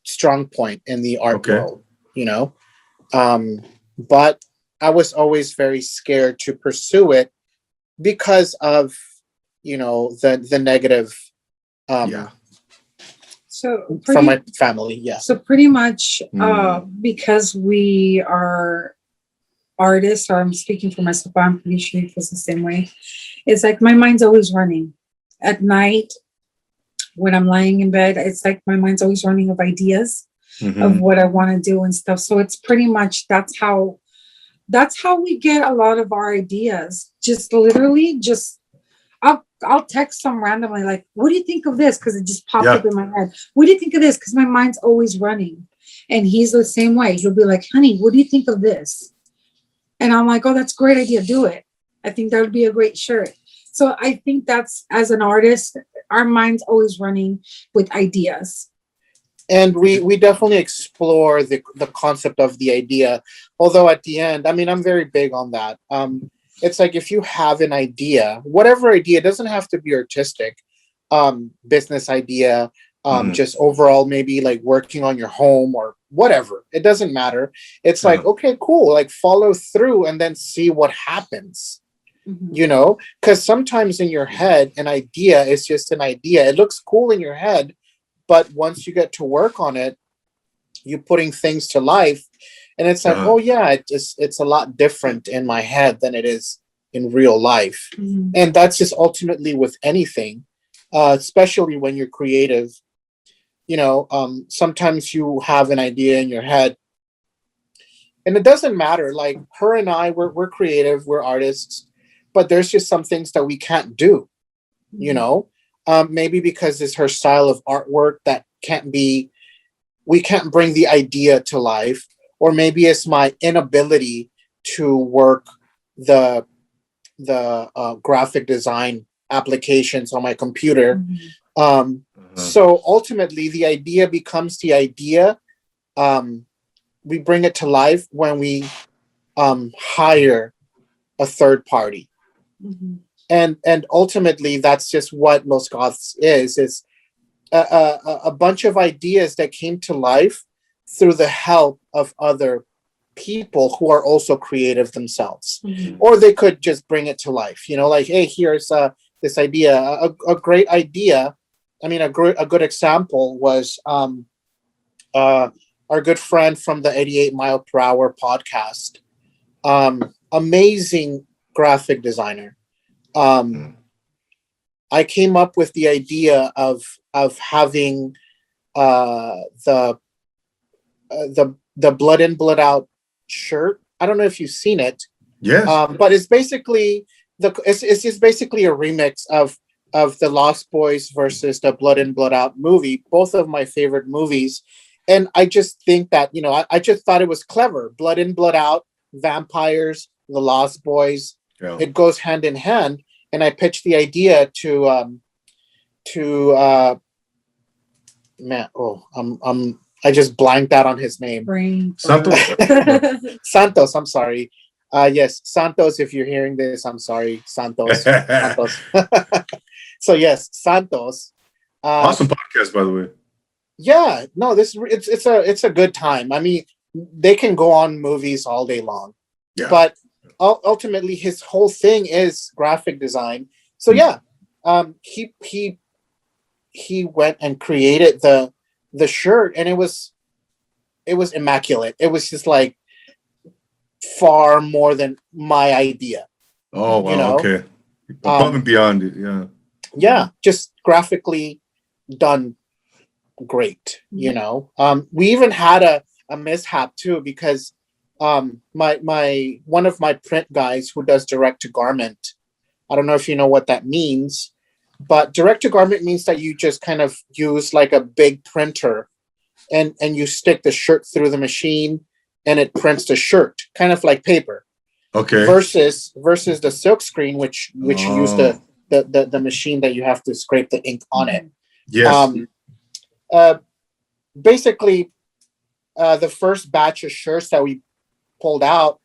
strong point in the art world. You know, but I was always very scared to pursue it because of, you know, the negative from my family. Yeah. So pretty much because we are artists, or I'm speaking for myself, but I'm pretty sure it feels the same way. It's like my mind's always running. At night, when I'm lying in bed, it's like my mind's always running of ideas of what I want to do and stuff. So it's pretty much that's how we get a lot of our ideas. Just literally I'll text some randomly, like, what do you think of this? Because it just popped up in my head. What do you think of this? Because my mind's always running. And he's the same way. He'll be like, honey, what do you think of this? And I'm like, oh, that's a great idea. Do it. I think that would be a great shirt. So I think that's, as an artist, our mind's always running with ideas. And we definitely explore the concept of the idea. Although at the end, I mean, I'm very big on that. It's like, if you have an idea, whatever idea, it doesn't have to be artistic, business idea, just overall, maybe like working on your home or whatever. It doesn't matter. It's like, okay, cool. Like, follow through and then see what happens. You know, because sometimes in your head, an idea is just an idea. It looks cool in your head, but once you get to work on it, you're putting things to life. And it's like, oh yeah, it's a lot different in my head than it is in real life. And that's just ultimately with anything, especially when you're creative. You know, sometimes you have an idea in your head, and it doesn't matter. Like, her and I, we're creative, we're artists, but there's just some things that we can't do. You know, maybe because it's her style of artwork that we can't bring the idea to life. Or maybe it's my inability to work the graphic design applications on my computer. So ultimately, the idea becomes the idea. We bring it to life when we hire a third party. And ultimately, that's just what Los Goths is. It's a bunch of ideas that came to life through the help of other people who are also creative themselves. Or they could just bring it to life, you know, like, hey, here's this idea, a great idea. I mean, a good example was our good friend from the 88 Mile Per Hour podcast, amazing graphic designer. I came up with the idea of having the blood in, blood out shirt. I don't know if you've seen it. Yes. But it's basically it's just basically a remix of the Lost Boys versus the Blood In, Blood Out movie, both of my favorite movies. And I just think that, you know, I just thought it was clever. Blood In, Blood Out, vampires, the Lost Boys. Yeah. It goes hand in hand. And I pitched the idea to I just blanked out on his name. Santos. Santos, I'm sorry. Yes, Santos, if you're hearing this, I'm sorry, Santos. Santos. So yes, Santos. Awesome podcast, by the way. Yeah, no, it's a good time. I mean, they can go on movies all day long, but ultimately his whole thing is graphic design. So he went and created the shirt, and it was immaculate. It was just like far more than my idea. Oh wow, you know? Okay. Above and beyond it, yeah, just graphically done great. You know, we even had a mishap too, because my one of my print guys who does direct to garment, I don't know if you know what that means, but direct to garment means that you just kind of use like a big printer and you stick the shirt through the machine and it prints the shirt, kind of like paper. Okay. Versus the silk screen, which you use Oh. the machine that you have to scrape the ink on it. Yes. Basically, the first batch of shirts that we pulled out,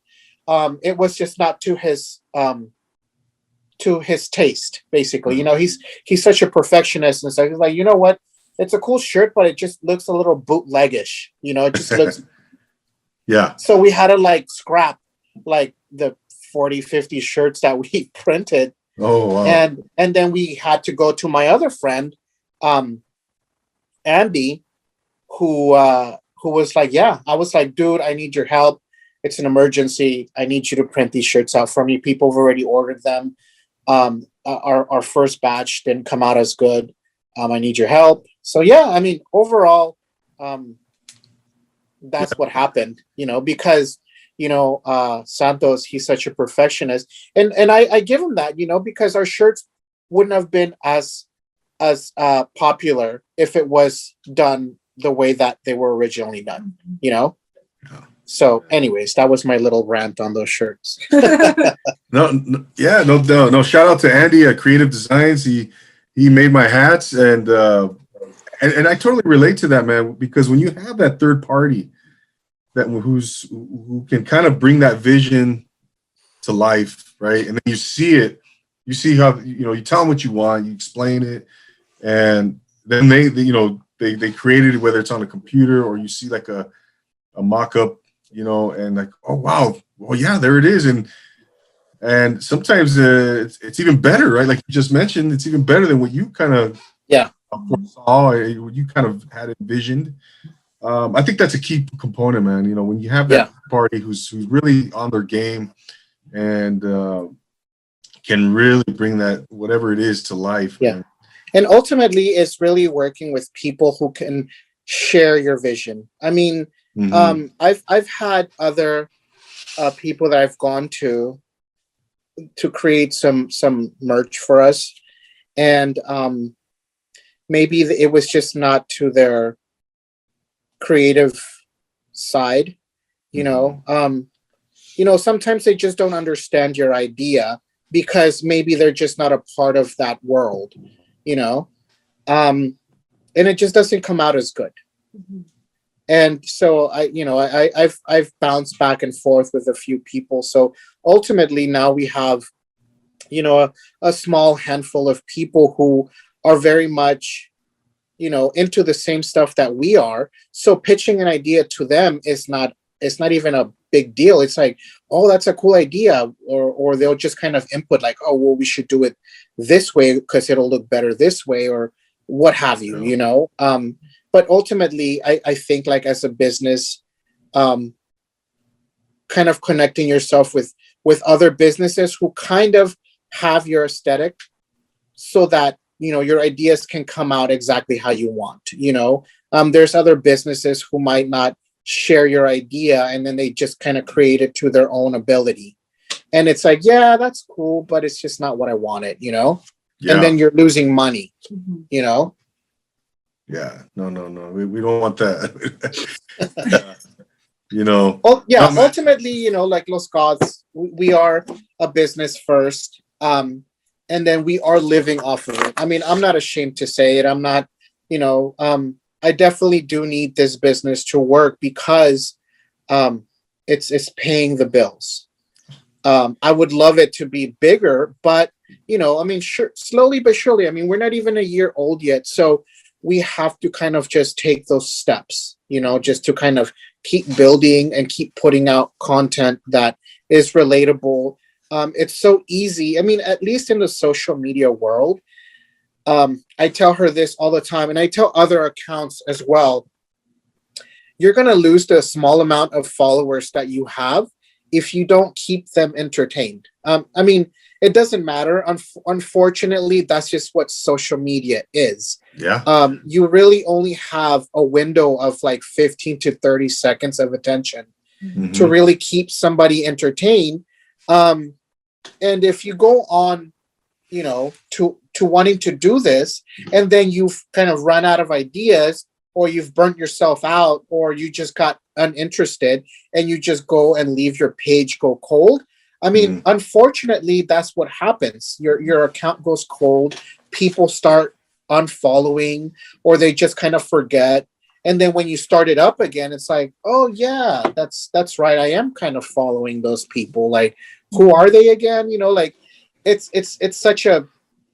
it was just not to his taste. Basically, you know, he's such a perfectionist, and so he's like, you know what, it's a cool shirt, but it just looks a little bootleggish. You know, it just looks. Yeah. So we had to like scrap like the 40, 50 shirts that we printed. Oh, wow. And then we had to go to my other friend, Andy, who was like, yeah, I was like, dude, I need your help. It's an emergency. I need you to print these shirts out for me. People have already ordered them. Our first batch didn't come out as good. I need your help. So yeah, I mean, overall, that's what happened, you know, because, you know, Santos, he's such a perfectionist, and I give him that, you know, because our shirts wouldn't have been as popular if it was done the way that they were originally done, you know. Yeah. So anyways, that was my little rant on those shirts. No, shout out to Andy at Creative Designs. He made my hats, and I totally relate to that, man, because when you have that third party who can kind of bring that vision to life, right? And then you see how, you know, you tell them what you want, you explain it, and then they created it, whether it's on a computer or you see like a mock-up, you know, and like, oh wow, well yeah, there it is. And sometimes it's even better, right? Like you just mentioned, it's even better than what you kind of saw, what you kind of had envisioned. I think that's a key component, man. You know, when you have that party who's really on their game and can really bring that whatever it is to life. Yeah, man. And ultimately, it's really working with people who can share your vision. I mean, I've had other people that I've gone to create some merch for us, and maybe it was just not to their creative side, you know. You know, sometimes they just don't understand your idea because maybe they're just not a part of that world, you know, and it just doesn't come out as good. And so I've bounced back and forth with a few people. So ultimately now we have, you know, a small handful of people who are very much, you know, into the same stuff that we are. So pitching an idea to them it's not even a big deal. It's like, oh, that's a cool idea. Or they'll just kind of input like, oh, well, we should do it this way because it'll look better this way or what have you, you know? But ultimately, I think like as a business, kind of connecting yourself with other businesses who kind of have your aesthetic so that, you know, your ideas can come out exactly how you want, you know. There's other businesses who might not share your idea and then they just kind of create it to their own ability. And it's like, yeah, that's cool, but it's just not what I wanted, you know? Yeah. And then you're losing money, you know? Yeah, no. We don't want that. You know. Oh, yeah, ultimately, you know, like Los Goths, we are a business first. And then we are living off of it. I mean, I'm not ashamed to say it. I'm not, you know, I definitely do need this business to work because it's paying the bills. I would love it to be bigger, but, you know, I mean, sure, slowly but surely. I mean, we're not even a year old yet. So we have to kind of just take those steps, you know, just to kind of keep building and keep putting out content that is relatable. It's so easy. I mean, at least in the social media world, I tell her this all the time, and I tell other accounts as well. You're going to lose the small amount of followers that you have if you don't keep them entertained. I mean, it doesn't matter. Unfortunately, that's just what social media is. Yeah. You really only have a window of like 15 to 30 seconds of attention to really keep somebody entertained. And if you go on, you know, to wanting to do this, and then you've kind of run out of ideas, or you've burnt yourself out, or you just got uninterested and you just go and leave your page go cold. I mean, unfortunately, that's what happens. Your account goes cold. People start unfollowing, or they just kind of forget. And then when you start it up again, it's like, oh yeah, that's right. I am kind of following those people. Like, who are they again? You know, like it's such a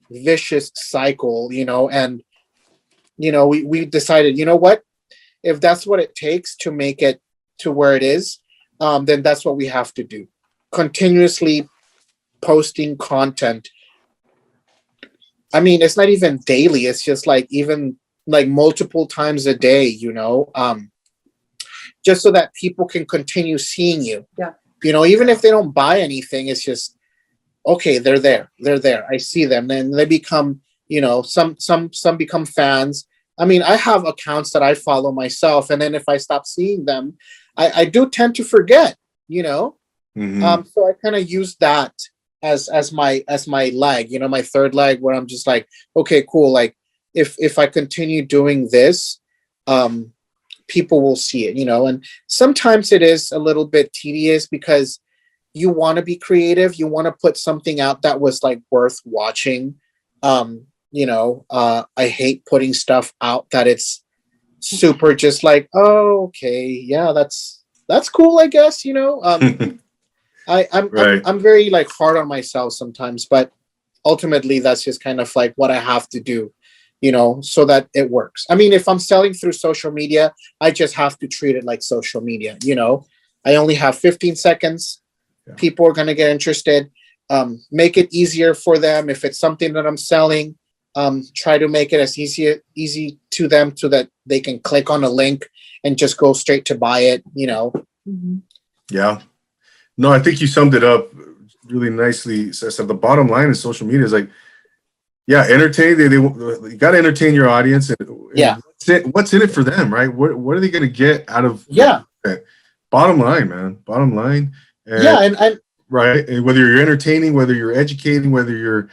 vicious cycle, you know. And you know, we decided, you know what, if that's what it takes to make it to where it is, then that's what we have to do. Continuously posting content. I mean, it's not even daily. It's just like even like multiple times a day, you know, just so that people can continue seeing you. Yeah. You know, even if they don't buy anything, it's just, okay, they're there. They're there. I see them. Then they become, you know, some become fans. I mean, I have accounts that I follow myself, and then if I stop seeing them, I do tend to forget, you know. So I kind of use that as my leg, you know, my third leg, where I'm just like, okay, cool. Like if I continue doing this, people will see it, you know. And sometimes it is a little bit tedious because you want to be creative. You want to put something out that was like worth watching. You know, I hate putting stuff out that it's super just like, oh, okay, yeah, that's cool, I guess, you know. I'm very like hard on myself sometimes, but ultimately that's just kind of like what I have to do, you know, so that it works. I mean, if I'm selling through social media, I just have to treat it like social media, you know. I only have 15 seconds. Yeah. People are going to get interested. Make it easier for them. If it's something that I'm selling, try to make it as easy to them so that they can click on a link and just go straight to buy it, you know. Yeah. No, I think you summed it up really nicely. So the bottom line in social media is like, yeah, entertain. They you got to entertain your audience. And yeah. What's in it for them, right? What are they going to get out of it? Bottom line, man. Bottom line. And, yeah, and right. And whether you're entertaining, whether you're educating, whether you're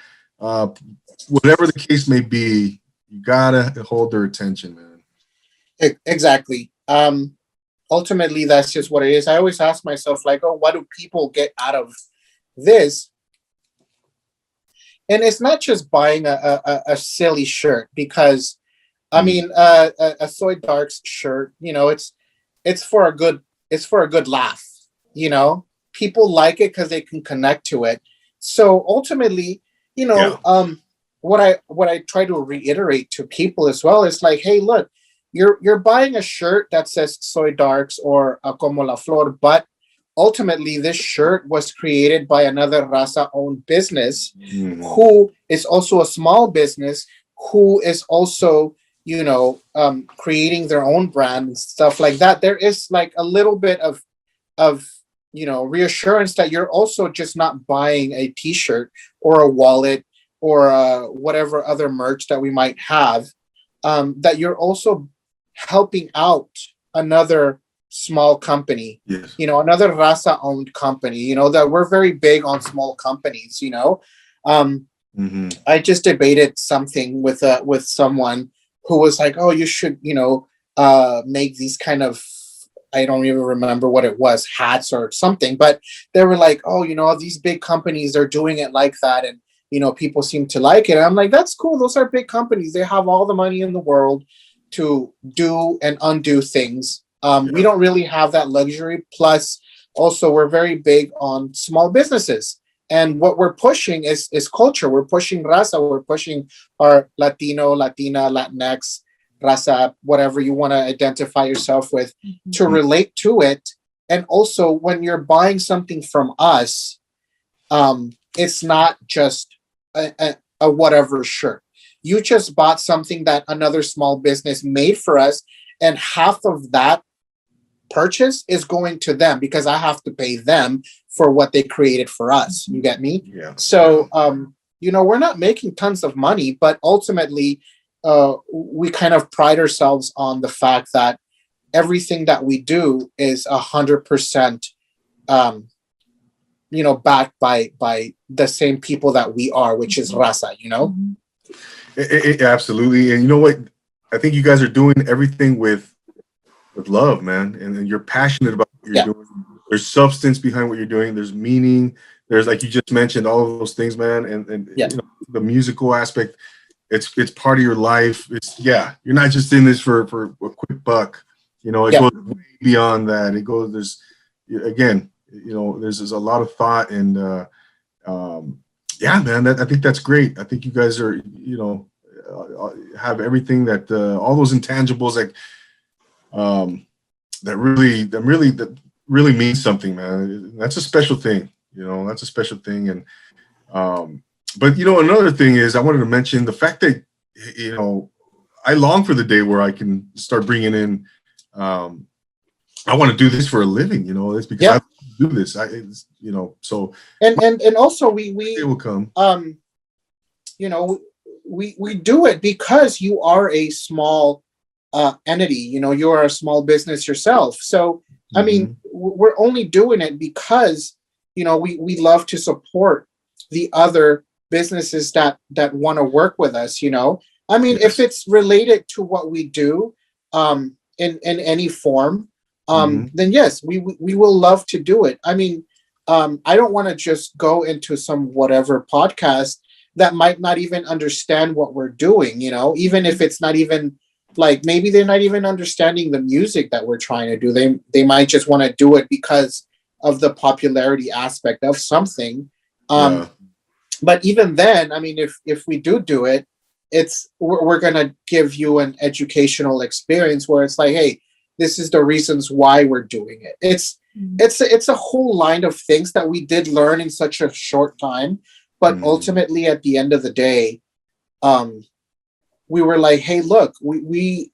whatever the case may be, you gotta hold their attention, man. Exactly. Ultimately, that's just what it is. I always ask myself, like, oh, what do people get out of this? And it's not just buying a silly shirt, because I mean, a Soy Darks shirt, you know, it's for a good laugh, you know. People like it because they can connect to it. So ultimately, you know, what I try to reiterate to people as well is like, hey, look, you're buying a shirt that says Soy Darks or Como la Flor, but ultimately this shirt was created by another raza-owned business who is also a small business, who is also, you know, creating their own brand and stuff like that. There is like a little bit of you know, reassurance that you're also just not buying a t-shirt or a wallet or whatever other merch that we might have, that you're also helping out another small company, you know, another raza owned company, you know, that we're very big on small companies, you know. I just debated something with someone who was like, oh, you should, you know, make these kind of, I don't even remember what it was, hats or something, but they were like, oh, you know, these big companies are doing it like that, and you know, people seem to like it. And I'm like, that's cool. Those are big companies. They have all the money in the world to do and undo things. We don't really have that luxury. Plus, also, we're very big on small businesses. And what we're pushing is culture. We're pushing raza. We're pushing our Latino, Latina, Latinx, raza, whatever you want to identify yourself with, to relate to it. And also, when you're buying something from us, it's not just a whatever shirt. You just bought something that another small business made for us, and half of that purchase is going to them because I have to pay them for what they created for us. You get me? Yeah. So, you know, we're not making tons of money, but ultimately, we kind of pride ourselves on the fact that everything that we do is 100%, you know, backed by the same people that we are, which is raza, you know? Absolutely. And you know what? I think you guys are doing everything with love, man, and you're passionate about what you're doing. There's substance behind what you're doing. There's meaning. There's, like you just mentioned, all of those things, man, and you know, the musical aspect. It's part of your life. You're not just in this for a quick buck. You know, it goes way beyond that. It goes, again, you know, there's a lot of thought and yeah, man, I think that's great. I think you guys are, you know, have everything that all those intangibles that really means something, man. That's a special thing, you know. That's a special thing, and but you know, another thing is I wanted to mention the fact that, you know, I long for the day where I can start bringing in. I want to do this for a living, you know. It's because I do this. You know, so and also we it will come. You know, we do it because you are a small entity. You know, you are a small business yourself. So I mean, we're only doing it because, you know, we love to support the other businesses that want to work with us. You know, I mean, if it's related to what we do in any form, then yes, we will love to do it. I mean, I don't want to just go into some whatever podcast that might not even understand what we're doing, you know, even if it's not even like, maybe they're not even understanding the music that we're trying to do. They might just want to do it because of the popularity aspect of something. But even then, I mean, if we do it, we're going to give you an educational experience where it's like, hey, this is the reasons why we're doing it. It's a whole line of things that we did learn in such a short time. But ultimately, at the end of the day, we were like, hey, look, we're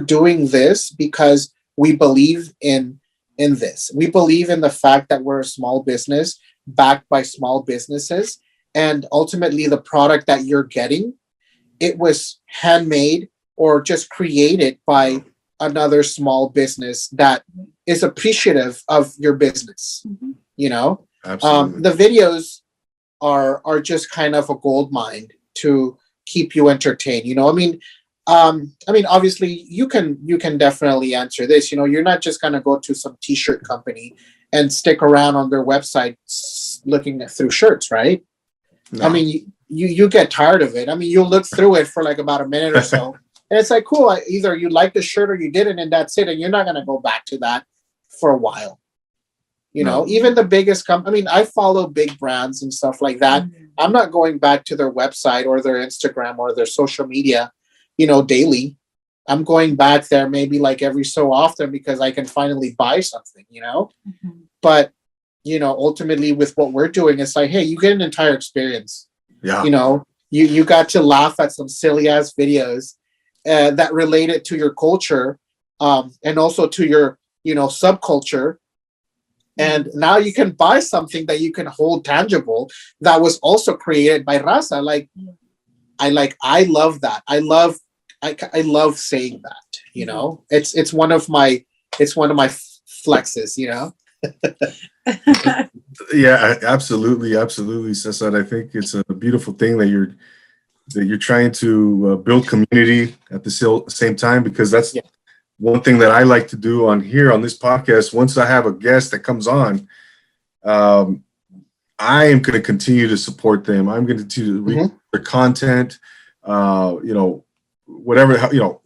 doing this because we believe in this. We believe in the fact that we're a small business backed by small businesses. And ultimately, the product that you're getting, it was handmade or just created by another small business that is appreciative of your business. You know, the videos are just kind of a gold mine to keep you entertained. You know, I mean, obviously you can definitely answer this. You know, you're not just gonna go to some t-shirt company and stick around on their website looking through shirts, right? No. I mean, you get tired of it. I mean, you'll look through it for like about a minute or so, and it's like, cool. Either you like the shirt or you didn't, and that's it. And you're not gonna go back to that for a while. You know, even the biggest I mean, I follow big brands and stuff like that. I'm not going back to their website or their Instagram or their social media, you know, daily. I'm going back there maybe like every so often because I can finally buy something, you know. But, you know, ultimately with what we're doing, it's like, hey, you get an entire experience. Yeah. You know, you got to laugh at some silly ass videos that related to your culture and also to your, you know, subculture. And now you can buy something that you can hold tangible that was also created by Raza. I love that. I love saying that, you know. It's one of my flexes, you know. Yeah, absolutely, Cesar. I think it's a beautiful thing that you're trying to build community at the same time, because that's one thing that I like to do on this podcast. Once I have a guest that comes on, I am going to continue to support them. I'm going to read their content, you know, whatever, you know,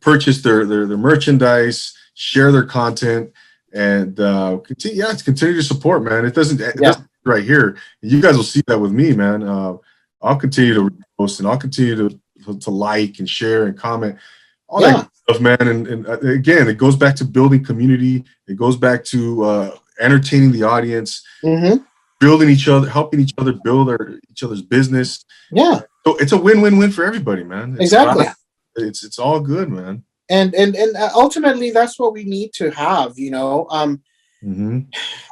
purchase their merchandise, share their content, and continue to support, man. It doesn't right here. You guys will see that with me, man. I'll continue to post, and I'll continue to like and share and comment. All that stuff, man. And again, it goes back to building community. It goes back to entertaining the audience, building each other, helping each other build each other's business. Yeah. So it's a win-win-win for everybody, man. Exactly. It's all good, man. And ultimately, that's what we need to have, you know.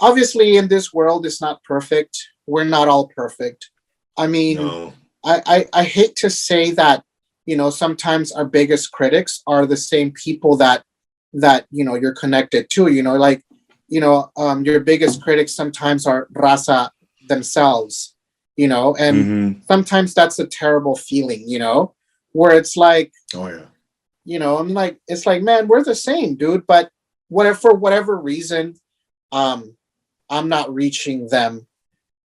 Obviously, in this world, it's not perfect. We're not all perfect. I mean, I hate to say that, you know, sometimes our biggest critics are the same people that you know you're connected to. You know, like, you know, your biggest critics sometimes are Raza themselves. You know, and sometimes that's a terrible feeling. You know, where it's like, Oh yeah. I'm like, it's like, man, we're the same, dude. But for whatever reason, I'm not reaching them.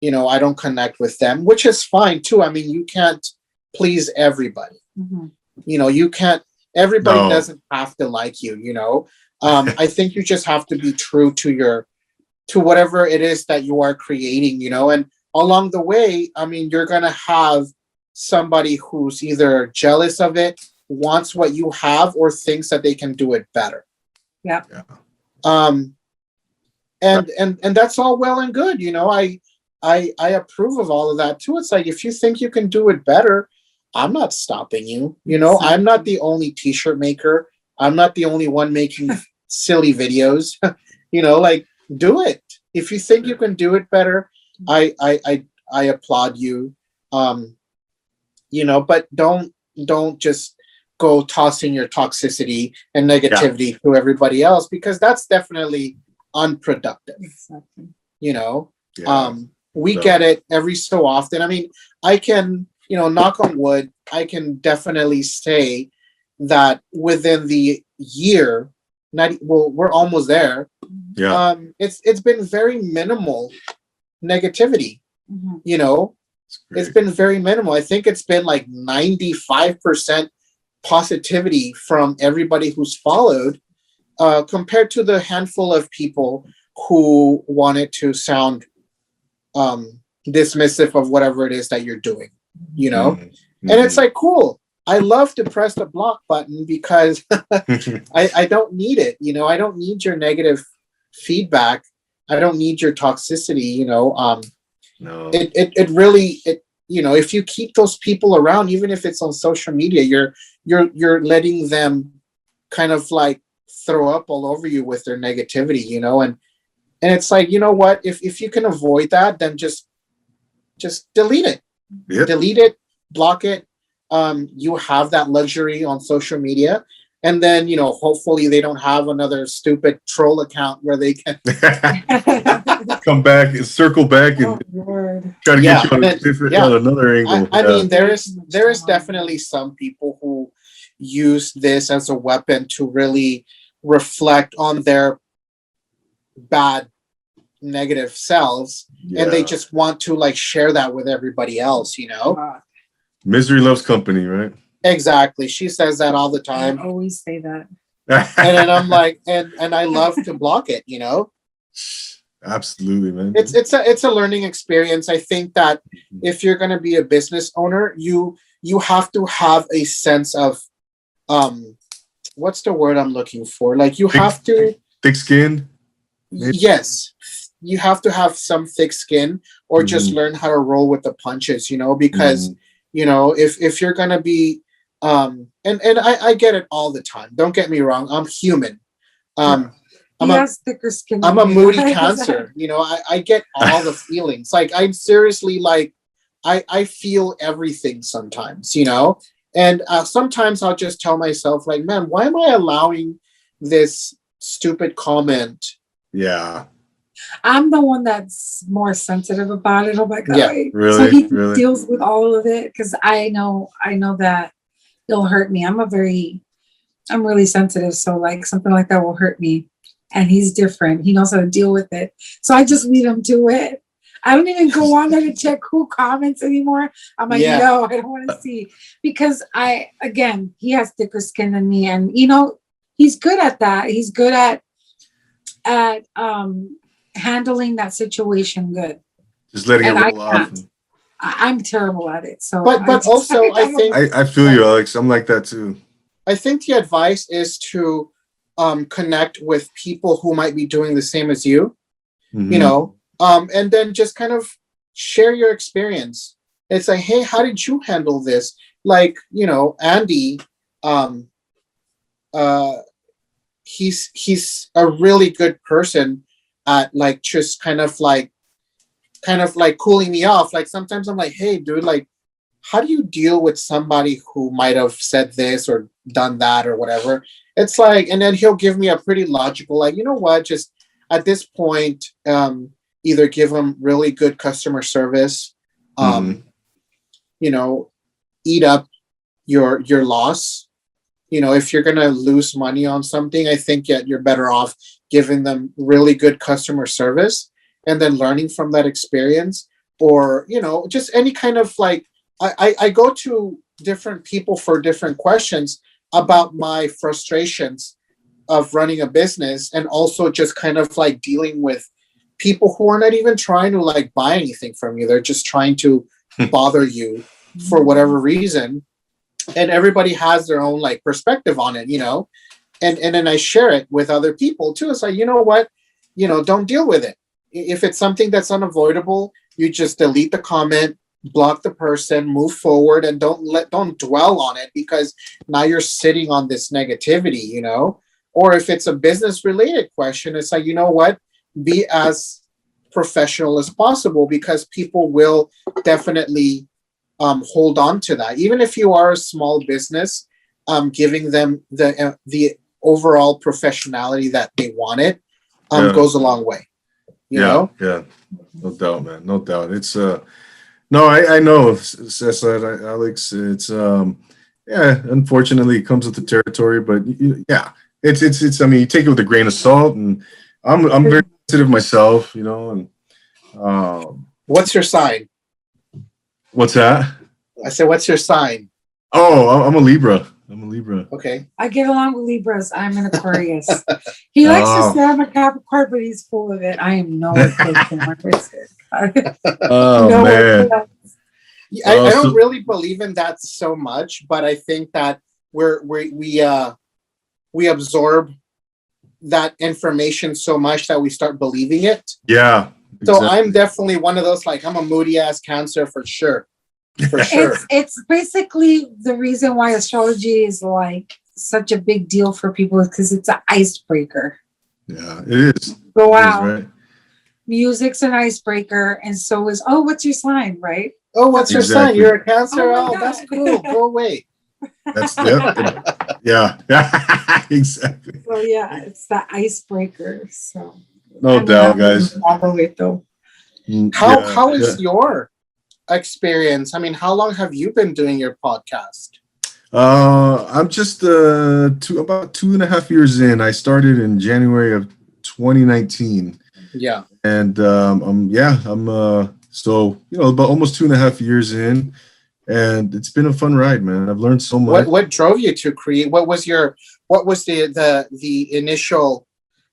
I don't connect with them, which is fine too. I mean, you can't please everybody. Mm-hmm. You can't. Everybody No. doesn't have to like you. I think you just have to be true to whatever it is that you are creating. And along the way, I mean, you're gonna have somebody who's either jealous of it, wants what you have, or thinks that they can do it better. Yeah. Um, and that's all well and good. I approve of all of that too. It's like, if you think you can do it better, I'm not stopping you. I'm not the only t-shirt maker. I'm not the only one making silly videos. Like, do it. If you think you can do it better, I applaud you. But don't just go tossing your toxicity and negativity to everybody else, because that's definitely unproductive. Exactly. Yeah. We get it every so often. I mean, I can, knock on wood, I can definitely say that within the year, we're almost there. Yeah. It's been very minimal negativity. Mm-hmm. It's been very minimal. I think it's been like 95% positivity from everybody who's followed, compared to the handful of people who wanted to sound dismissive of whatever it is that you're doing, Mm-hmm. and it's like, cool. I love to press the block button because I don't need it. I don't need your negative feedback. I don't need your toxicity. No. It really, if you keep those people around, even if it's on social media, you're letting them kind of like throw up all over you with their negativity, and it's like, what, if you can avoid that, then just delete it. Yep. Delete it, block it. You have that luxury on social media, and then hopefully they don't have another stupid troll account where they can come back and circle back and try to get you on another angle. I mean, there is definitely some people who use this as a weapon to really reflect on their bad negative selves, and they just want to like share that with everybody else. Misery loves company, right? Exactly. She says that all the time. I always say that. And then I'm like, and I love to block it. Absolutely, man. It's a learning experience. I think that if you're going to be a business owner, you have to have a sense of what's the word I'm looking for? Like, you have to thick skin. Yes, you have to have some thick skin, or just learn how to roll with the punches. Because if you're gonna be and I get it all the time. Don't get me wrong. I'm human. I'm thicker skin. I'm a moody Cancer. I get all the feelings. Like, I'm seriously like, I feel everything sometimes. And sometimes I'll just tell myself, like, man, why am I allowing this stupid comment? Yeah. I'm the one that's more sensitive about it. Oh my God. Yeah, really, so he really deals with all of it, because I know that it'll hurt me. I'm really sensitive. So like something like that will hurt me. And he's different. He knows how to deal with it. So I just leave him to it. I don't even go on there to check who comments anymore. I'm like, no, I don't want to see, because he has thicker skin than me, and he's good at that. He's good at handling that situation good. Just letting it roll off. I'm terrible at it. So, but also I think I feel you, Alex. I'm like that too. I think the advice is to connect with people who might be doing the same as you. And then just kind of share your experience. It's like, hey, how did you handle this? Like, Andy, he's a really good person at like just kind of like cooling me off. Like, sometimes I'm like, hey, dude, like, how do you deal with somebody who might have said this or done that or whatever? It's like, and then he'll give me a pretty logical, like, you know what, just at this point, either give them really good customer service, eat up, your loss. You know, if you're going to lose money on something, I think you're better off giving them really good customer service and then learning from that experience. Or, you know, just any kind of like, I go to different people for different questions about my frustrations of running a business, and also just kind of like dealing with people who are not even trying to like buy anything from you. They're just trying to bother you for whatever reason. And everybody has their own like perspective on it, you know, and then I share it with other people too. It's like, you know what, you know, don't deal with it. If it's something that's unavoidable, you just delete the comment, block the person, move forward, and don't dwell on it, because now you're sitting on this negativity, you know. Or if it's a business related question, it's like, you know what, be as professional as possible, because people will definitely hold on to that. Even if you are a small business, giving them the overall professionality that they wanted goes a long way. You know? Yeah, no doubt, man, no doubt. It's no, I know, Cesar, Alex. It's yeah, unfortunately, it comes with the territory, but yeah, it's. I mean, you take it with a grain of salt, and I'm very sensitive myself, you know, and what's your sign? What's that? I said, what's your sign? Oh, I'm a Libra. I'm a Libra. Okay. I get along with Libras. I'm an Aquarius. He likes to say I'm a Capricorn, but he's full of it. I am no Capricorn. Oh, no man. I don't really believe in that so much, but I think that we absorb that information so much that we start believing it. Yeah. Exactly. So I'm definitely one of those, like, I'm a moody ass Cancer for sure. For sure. It's basically the reason why astrology is like such a big deal for people, because it's an icebreaker. Yeah, it is. Go out. Right. Music's an icebreaker, and so is, oh, what's your sign, right? Oh, what's your sign? You're a Cancer. Oh, that's cool. Go away. That's yeah. Exactly. So yeah, it's the icebreaker. So no doubt, guys. Follow it though. How is your experience? I mean, how long have you been doing your podcast? I'm just about 2.5 years in. I started in January of 2019. Yeah. And I'm so, you know, about almost 2.5 years in, and it's been a fun ride, man. I've learned so much. What drove you to create? What was the initial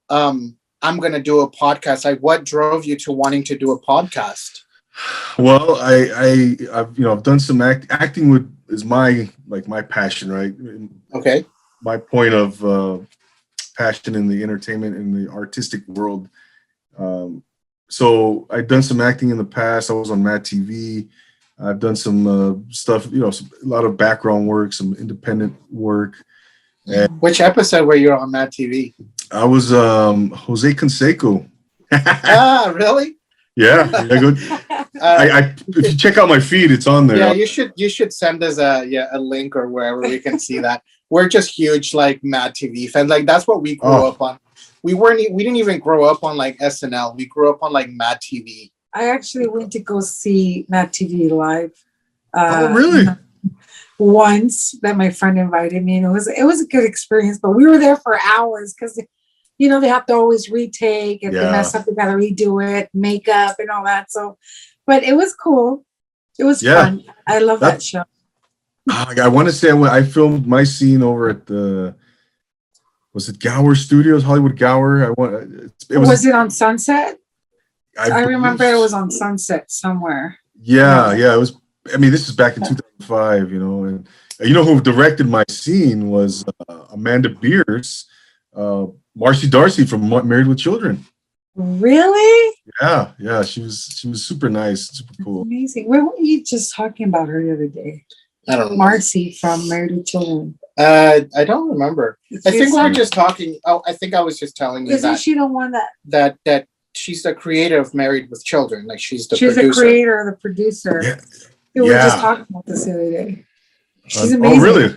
I'm gonna do a podcast? Like, what drove you to wanting to do a podcast? Well, I've done some acting is my passion, right? Okay. My point of passion in the entertainment and the artistic world. So I've done some acting in the past. I was on Mad TV. I've done some stuff, you know, a lot of background work, some independent work. And which episode were you on Mad TV? I was Jose Canseco. Ah, really? Yeah. If you check out my feed, it's on there. Yeah, you should send us a link or wherever we can see that. We're just huge like Mad TV fans. Like, that's what we grew up on. We didn't even grow up on like SNL. We grew up on like Mad TV. I actually went to go see Mad TV live. Oh, really? Once that my friend invited me, and it was a good experience. But we were there for hours because, you know, they have to always retake. If they mess up, they got to redo it, makeup and all that. So, but it was cool. It was fun. I love that show. I want to say I filmed my scene over at was it Gower Studios, Hollywood Gower? Was it on Sunset? I remember it was on Sunset somewhere. Yeah, it was. I mean, this is back in 2005, you know, and you know who directed my scene was Amanda Beers, Marcy Darcy from Married with Children. Really? Yeah, she was super nice, super cool. Amazing. Where were you just talking about her the other day? I don't know. Marcy from Married with Children. I don't remember. I think we were just talking. Oh, I think I was just telling you Isn't she the one that she's the creator of Married with Children? Like, she's the the creator, the producer. Yeah. We were just talking about this the other day. She's amazing. Oh, really?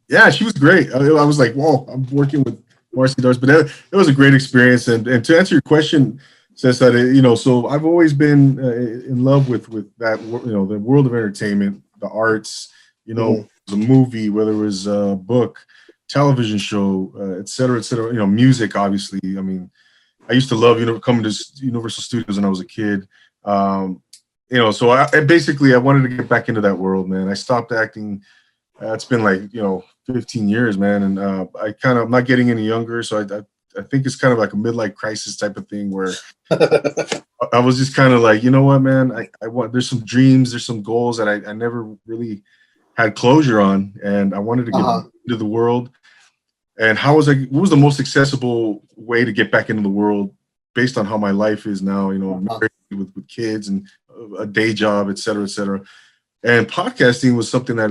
Yeah, she was great. I was like, whoa, I'm working with Marcy Darcy, but it was a great experience. And to answer your question, says that, you know, so I've always been in love with that, you know, the world of entertainment, the arts, you know, a movie, whether it was a book, television show, et cetera, et cetera. You know, music, obviously. I mean, I used to love, coming to Universal Studios when I was a kid. So I wanted to get back into that world, man. I stopped acting. It's been like 15 years, man, and I'm not getting any younger, so I think it's kind of like a midlife crisis type of thing where I was just kind of like, you know what, man, I want. There's some dreams, there's some goals that I never really had closure on, and I wanted to get into the world. And what was the most accessible way to get back into the world based on how my life is now, married with kids and a day job, et cetera, et cetera. And podcasting was something that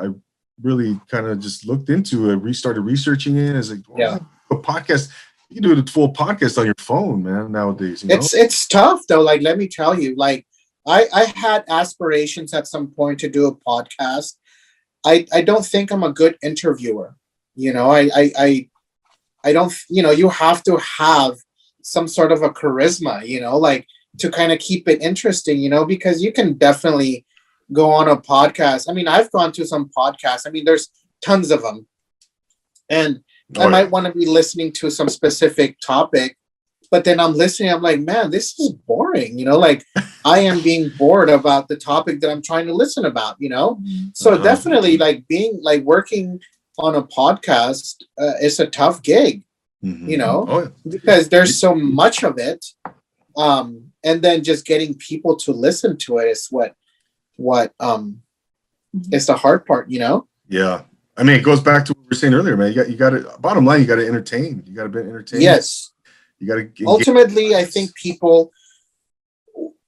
I really kind of just looked into. I restarted researching it. As a podcast, you can do a full podcast on your phone, man, nowadays. It's tough though. Like, let me tell you, like I had aspirations at some point to do a podcast. I don't think I'm a good interviewer. I don't, you have to have some sort of a charisma, like to kind of keep it interesting, because you can definitely go on a podcast. I mean, I've gone to some podcasts. I mean, there's tons of them. And I might want to be listening to some specific topic, but then I'm listening, I'm like, man, this is boring, like I am being bored about the topic that I'm trying to listen about, So definitely working on a podcast is a tough gig, because there's so much of it. And then just getting people to listen to it is what is the hard part, Yeah. I mean, it goes back to what we were saying earlier, man. You got to, bottom line, you got to entertain. You got to be entertained. Yes. You got to. Ultimately, I think people,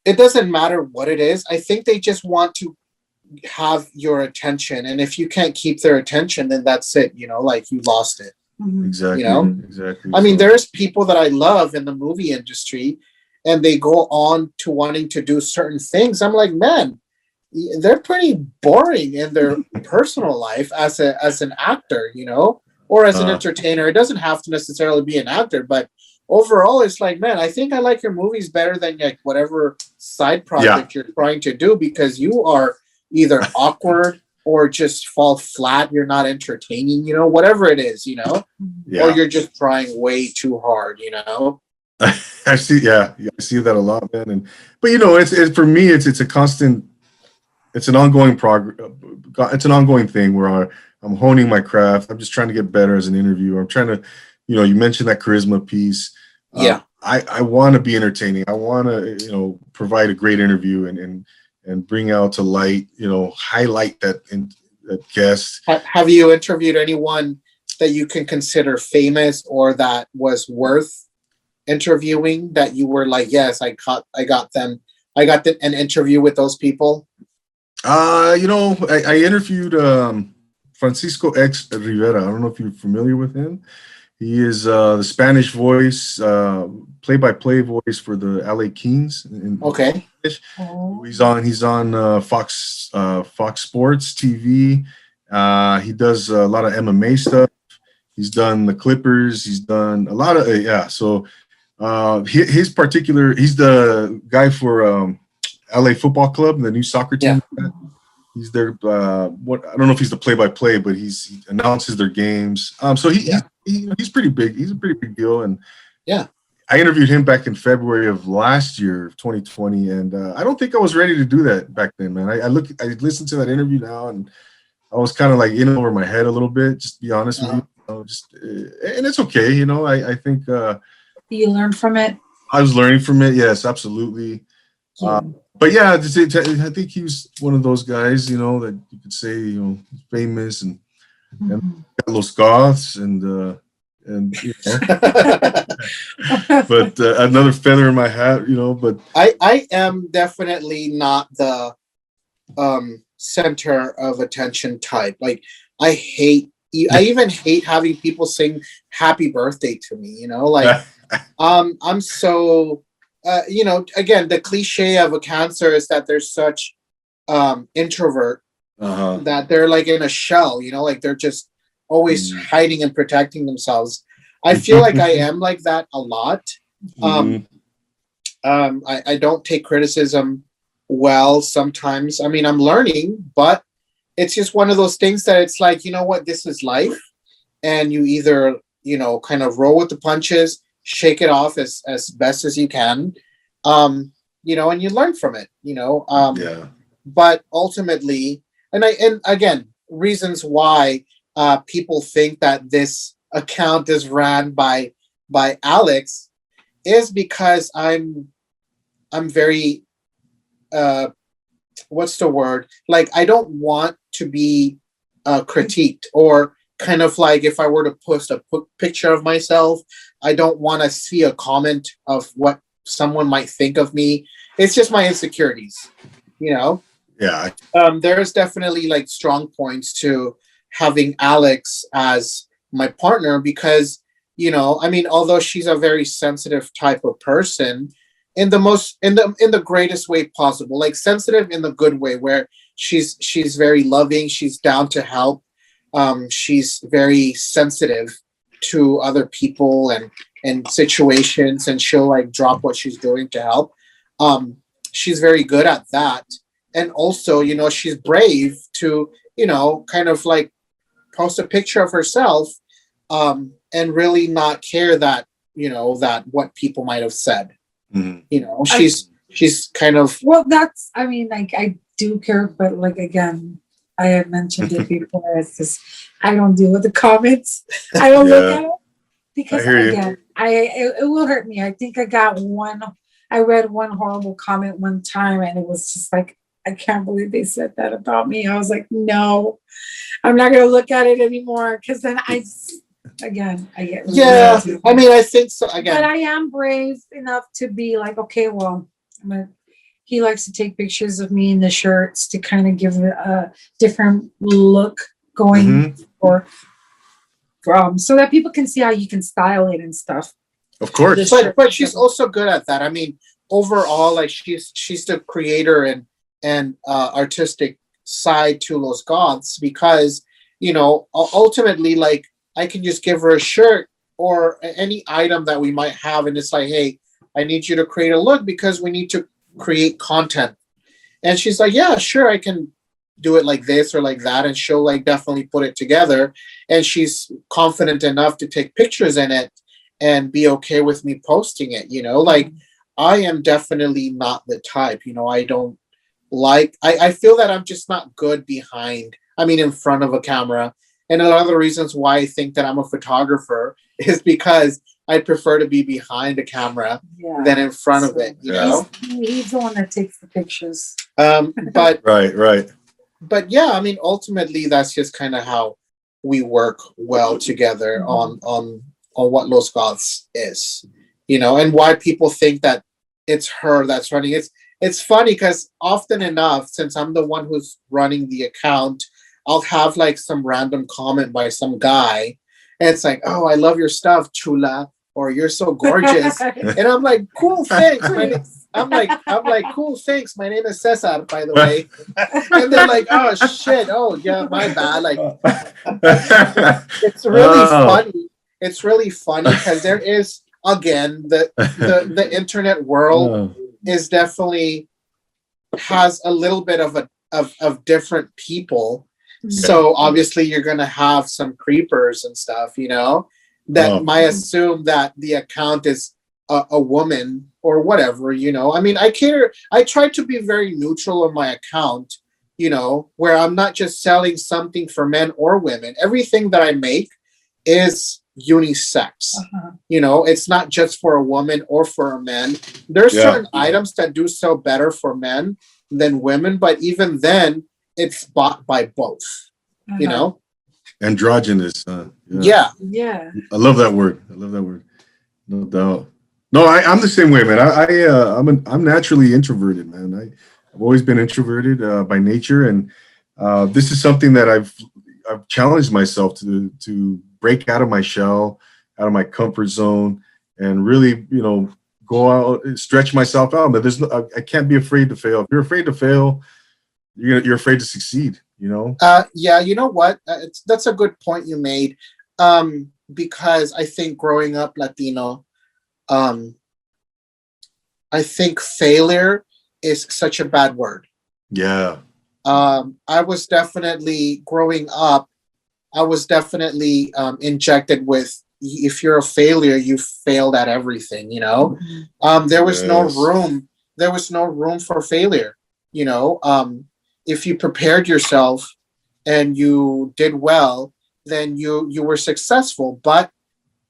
it doesn't matter what it is. I think they just want to have your attention. And if you can't keep their attention, then that's it, like you lost it. Exactly. Exactly. I mean, there's people that I love in the movie industry and they go on to wanting to do certain things. I'm like, man, they're pretty boring in their personal life as an actor, or as an entertainer. It doesn't have to necessarily be an actor, but overall, it's like, man, I think I like your movies better than like whatever side project you're trying to do, because you are either awkward or just fall flat. You're not entertaining, whatever it is, or you're just trying way too hard, I see that a lot, man. But it's for me, it's a constant. It's an ongoing It's an ongoing thing where I'm honing my craft. I'm just trying to get better as an interviewer. I'm trying to, you mentioned that charisma piece. I want to be entertaining. I want to, provide a great interview and bring out to light, highlight that guest. Have you interviewed anyone that you can consider famous or that was worth interviewing, that you were like, yes, I got them. I got an interview with those people? I interviewed Francisco X Rivera. I don't know if you're familiar with him. He is the Spanish voice, play-by-play voice for the LA Kings. Okay. He's on Fox Sports TV. He does a lot of MMA stuff. He's done the Clippers. He's done a lot of So he's the guy for LA Football Club, the new soccer team. Yeah. He's their I don't know if he's the play-by-play, but he announces their games. So he's pretty big. He's a pretty big deal. And I interviewed him back in February of last year, 2020, and I don't think I was ready to do that back then, man. I listened to that interview now, and I was kind of like in over my head a little bit. Just to be honest with you, and it's okay. I think. You learned from it. I was learning from it. Yes, absolutely. But I think he was one of those guys, that you could say, famous and Los Goths and but another feather in my hat, but I am definitely not the center of attention type. Like I even hate having people sing happy birthday to me, I'm so again, the cliche of a Cancer is that they're such introvert that they're like in a shell, like they're just always hiding and protecting themselves. I feel like I am like that a lot. I don't take criticism well sometimes. I mean, I'm learning, but it's just one of those things that it's like, you know what, this is life, and you either, you know, kind of roll with the punches, shake it off as best as you can, you know, and you learn from it, you know. Yeah. But ultimately, and again, reasons why people think that this account is ran by Alex is because I'm very what's the word? Like, I don't want to be critiqued, or kind of like if I were to post a picture of myself, I don't want to see a comment of what someone might think of me. It's just my insecurities, you know? Yeah. There's definitely like strong points to having Alex as my partner because, you know, I mean, although she's a very sensitive type of person, in the most in the greatest way possible, like sensitive in the good way, where she's very loving, she's down to help, she's very sensitive to other people and situations, and she'll like drop what she's doing to help. She's very good at that, and also, you know, she's brave to, you know, kind of like post a picture of herself, and really not care that, you know, that what people might have said. You know, she's kind of, well, that's, I mean, like, I do care, but like, again, I had mentioned it before. It's just, I don't deal with the comments. I don't look at it because, again, it will hurt me. I think I read one horrible comment one time, and it was just like, I can't believe they said that about me. I was like, no, I'm not going to look at it anymore, because then again, I get really yeah. I mean, I think so. Again, but I am brave enough to be like, okay, well, he likes to take pictures of me in the shirts to kind of give it a different look going for so that people can see how you can style it and stuff. Of course. But she's also good at that. I mean, overall, like she's the creator and artistic side to Los Goths, because, you know, ultimately, like, I can just give her a shirt or any item that we might have, and it's like, hey, I need you to create a look because we need to create content. And she's like, yeah, sure, I can do it like this or like that, and she'll like definitely put it together. And she's confident enough to take pictures in it and be okay with me posting it, you know. Like, I am definitely not the type, you know. I don't like, I feel that I'm just not good in front of a camera. And a lot of the reasons why I think that I'm a photographer is because I prefer to be behind a camera than in front of it, you know. He's the one that takes the pictures. But right. But yeah, I mean, ultimately, that's just kind of how we work well together on what Los Goths is, you know, and why people think that it's her that's running. It's funny because often enough, since I'm the one who's running the account, I'll have like some random comment by some guy, and it's like, "Oh, I love your stuff, chula," or "You're so gorgeous," and I'm like, "Cool, thanks." I'm like, "Cool, thanks. My name is Cesar, by the way." And they're like, "Oh shit! Oh yeah, my bad." Like, it's really funny. It's really funny because there is, again, the internet world is definitely has a little bit of different people. So obviously you're gonna have some creepers and stuff, you know, that might assume that the account is a woman or whatever, you know. I mean, I try to be very neutral on my account, you know, where I'm not just selling something for men or women. Everything that I make is unisex. You know, it's not just for a woman or for a man. There's certain items that do sell better for men than women, but even then it's bought by both, you know. Androgynous. Yeah. I love that word. No doubt. No, I'm the same way, man. I'm naturally introverted, man. I've always been introverted by nature, and this is something that I've challenged myself to break out of my shell, out of my comfort zone, and really, you know, go out and stretch myself out. But I can't be afraid to fail. If you're afraid to fail, you're afraid to succeed, you know? Yeah, you know what? That's a good point you made. Because I think growing up Latino, I think failure is such a bad word. Yeah. I was definitely growing up. I was definitely injected with, if you're a failure, you failed at everything. There was no Yes. room. There was no room for failure. If you prepared yourself and you did well, then you were successful. But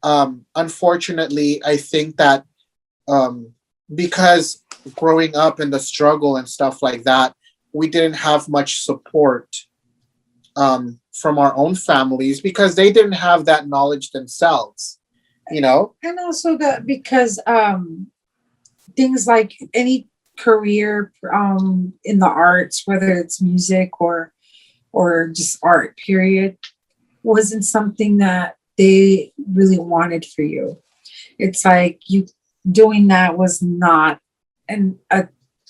unfortunately, I think that um, because growing up in the struggle and stuff like that, we didn't have much support from our own families because they didn't have that knowledge themselves. And also that because things like any career in the arts, whether it's music or just art, period, wasn't something that they really wanted for you. It's like you doing that was not a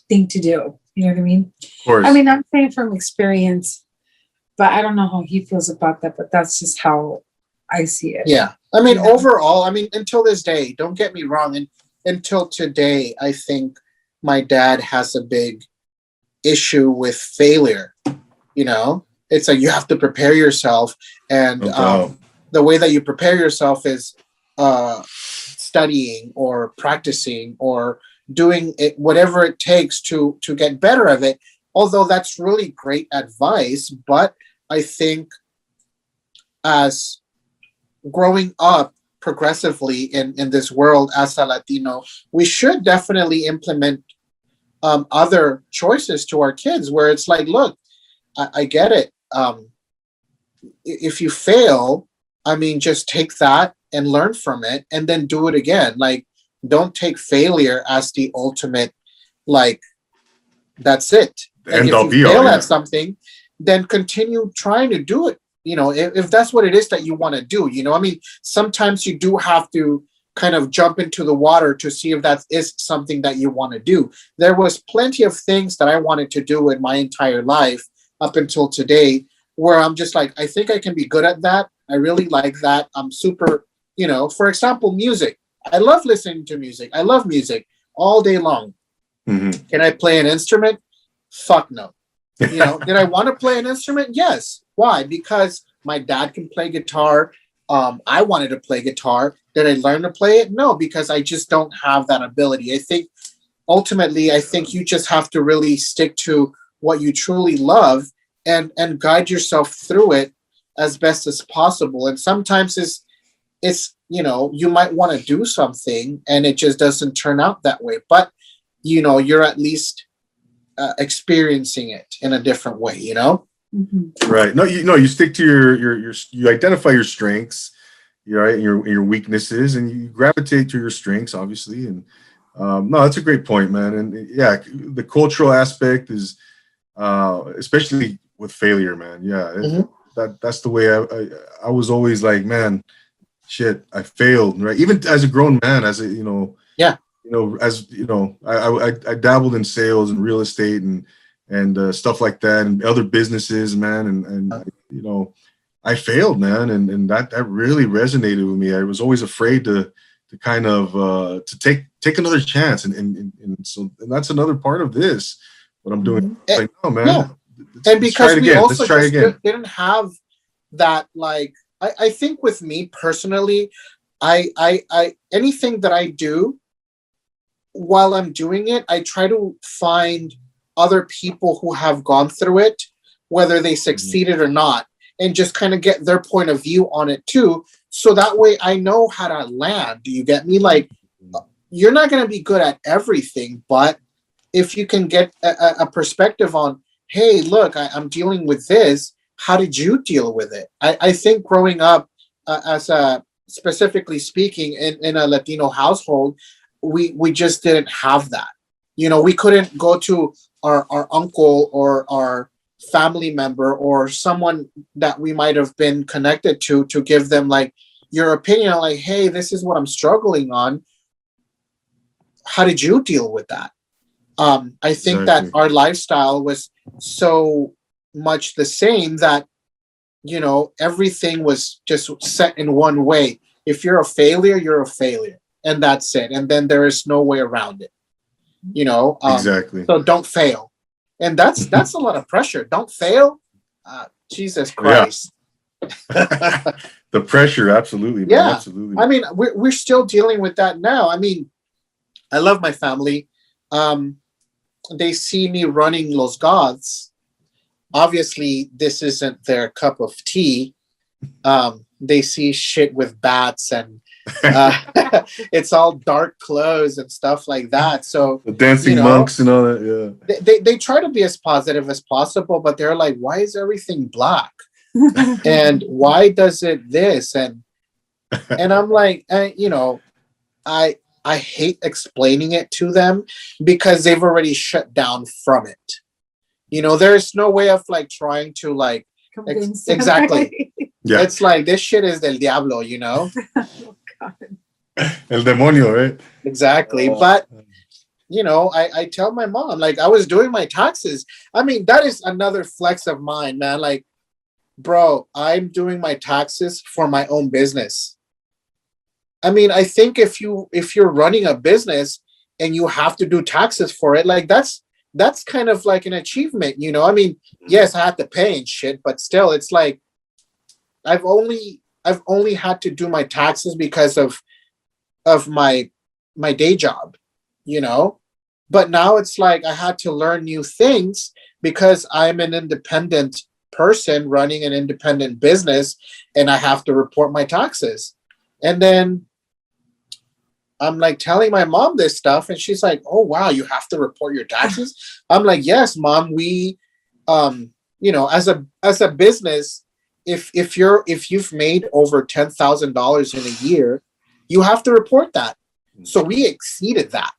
thing to do. You know what I mean? Of course. I mean, I'm saying from experience, but I don't know how he feels about that, but that's just how I see it. Yeah. I mean, overall, I mean, until this day, don't get me wrong, and until today, I think my dad has a big issue with failure. It's like you have to prepare yourself, and No doubt. the way that you prepare yourself is studying or practicing or doing it, whatever it takes to get better at it. Although that's really great advice, but I think as growing up progressively in this world as a Latino, we should definitely implement other choices to our kids where it's like, look, I get it. If you fail, I mean, just take that and learn from it and then do it again. Like, don't take failure as the ultimate, like, that's it. Like, End if all you be all. fail Yeah. at something, then continue trying to do it. If that's what it is that you want to do. I mean, sometimes you do have to kind of jump into the water to see if that is something that you want to do. There was plenty of things that I wanted to do in my entire life up until today where I'm just like, I think I can be good at that. I really like that. I'm super, for example, music. I love listening to music. I love music all day long. Mm-hmm. Can I play an instrument? Fuck no. Did I want to play an instrument? Yes. Why? Because my dad can play guitar. I wanted to play guitar. Did I learn to play it? No, because I just don't have that ability. I think ultimately, you just have to really stick to what you truly love and guide yourself through it as best as possible. And sometimes it's you might want to do something and it just doesn't turn out that way, but you're at least experiencing it in a different way. Mm-hmm. Right. No, you stick to your you identify your strengths, right, and your weaknesses, and you gravitate to your strengths, obviously. And no, that's a great point, man. And yeah, the cultural aspect is especially with failure, man. Yeah, that's the way I was always like, man, shit, I failed, right? Even as a grown man, as a Yeah. as I dabbled in sales and real estate and stuff like that and other businesses, man, and I failed, man, and that really resonated with me. I was always afraid to kind of to take another chance, and so that's another part of this. What I'm doing, like, no, man, yeah. And because we also just didn't have that, like, I think with me personally, I anything that I do while I'm doing it, I try to find other people who have gone through it, whether they succeeded or not, and just kind of get their point of view on it too. So that way I know how to land. Do you get me? Like, you're not going to be good at everything, but if you can get a perspective on, hey, look, I'm dealing with this. How did you deal with it? I think growing up as a, specifically speaking, in a Latino household, we just didn't have that. We couldn't go to our uncle or our family member or someone that we might have been connected to give them, like, your opinion, like, hey, this is what I'm struggling on. How did you deal with that? I think that our lifestyle was so much the same that, everything was just set in one way. If you're a failure, you're a failure. And that's it. And then there is no way around it. Exactly. So don't fail. And that's a lot of pressure. Don't fail. Jesus Christ. The pressure, absolutely, man, Yeah. absolutely. I mean, we're still dealing with that now. I mean, I love my family. They see me running Los Goths. Obviously, this isn't their cup of tea. They see shit with bats and it's all dark clothes and stuff like that. So The dancing monks and all that. Yeah. they try to be as positive as possible, but they're like, why is everything black? And why does it this? And I'm like, I hate explaining it to them because they've already shut down from it. There's no way of like trying to like exactly. Yeah. It's like this shit is del diablo, Oh, God. El demonio, right? Exactly. But I tell my mom, like, I was doing my taxes. I mean, that is another flex of mine, man. Like, bro, I'm doing my taxes for my own business. I mean, I think if you're running a business and you have to do taxes for it, like that's kind of like an achievement, I mean, yes, I have to pay and shit, but still, it's like I've only had to do my taxes because of my day job, but now it's like I had to learn new things because I'm an independent person running an independent business and I have to report my taxes. And then I'm like telling my mom this stuff and she's like, oh wow, you have to report your taxes. I'm like, yes, mom, we as a business, if you've made over $10,000 in a year, you have to report that. So we exceeded that,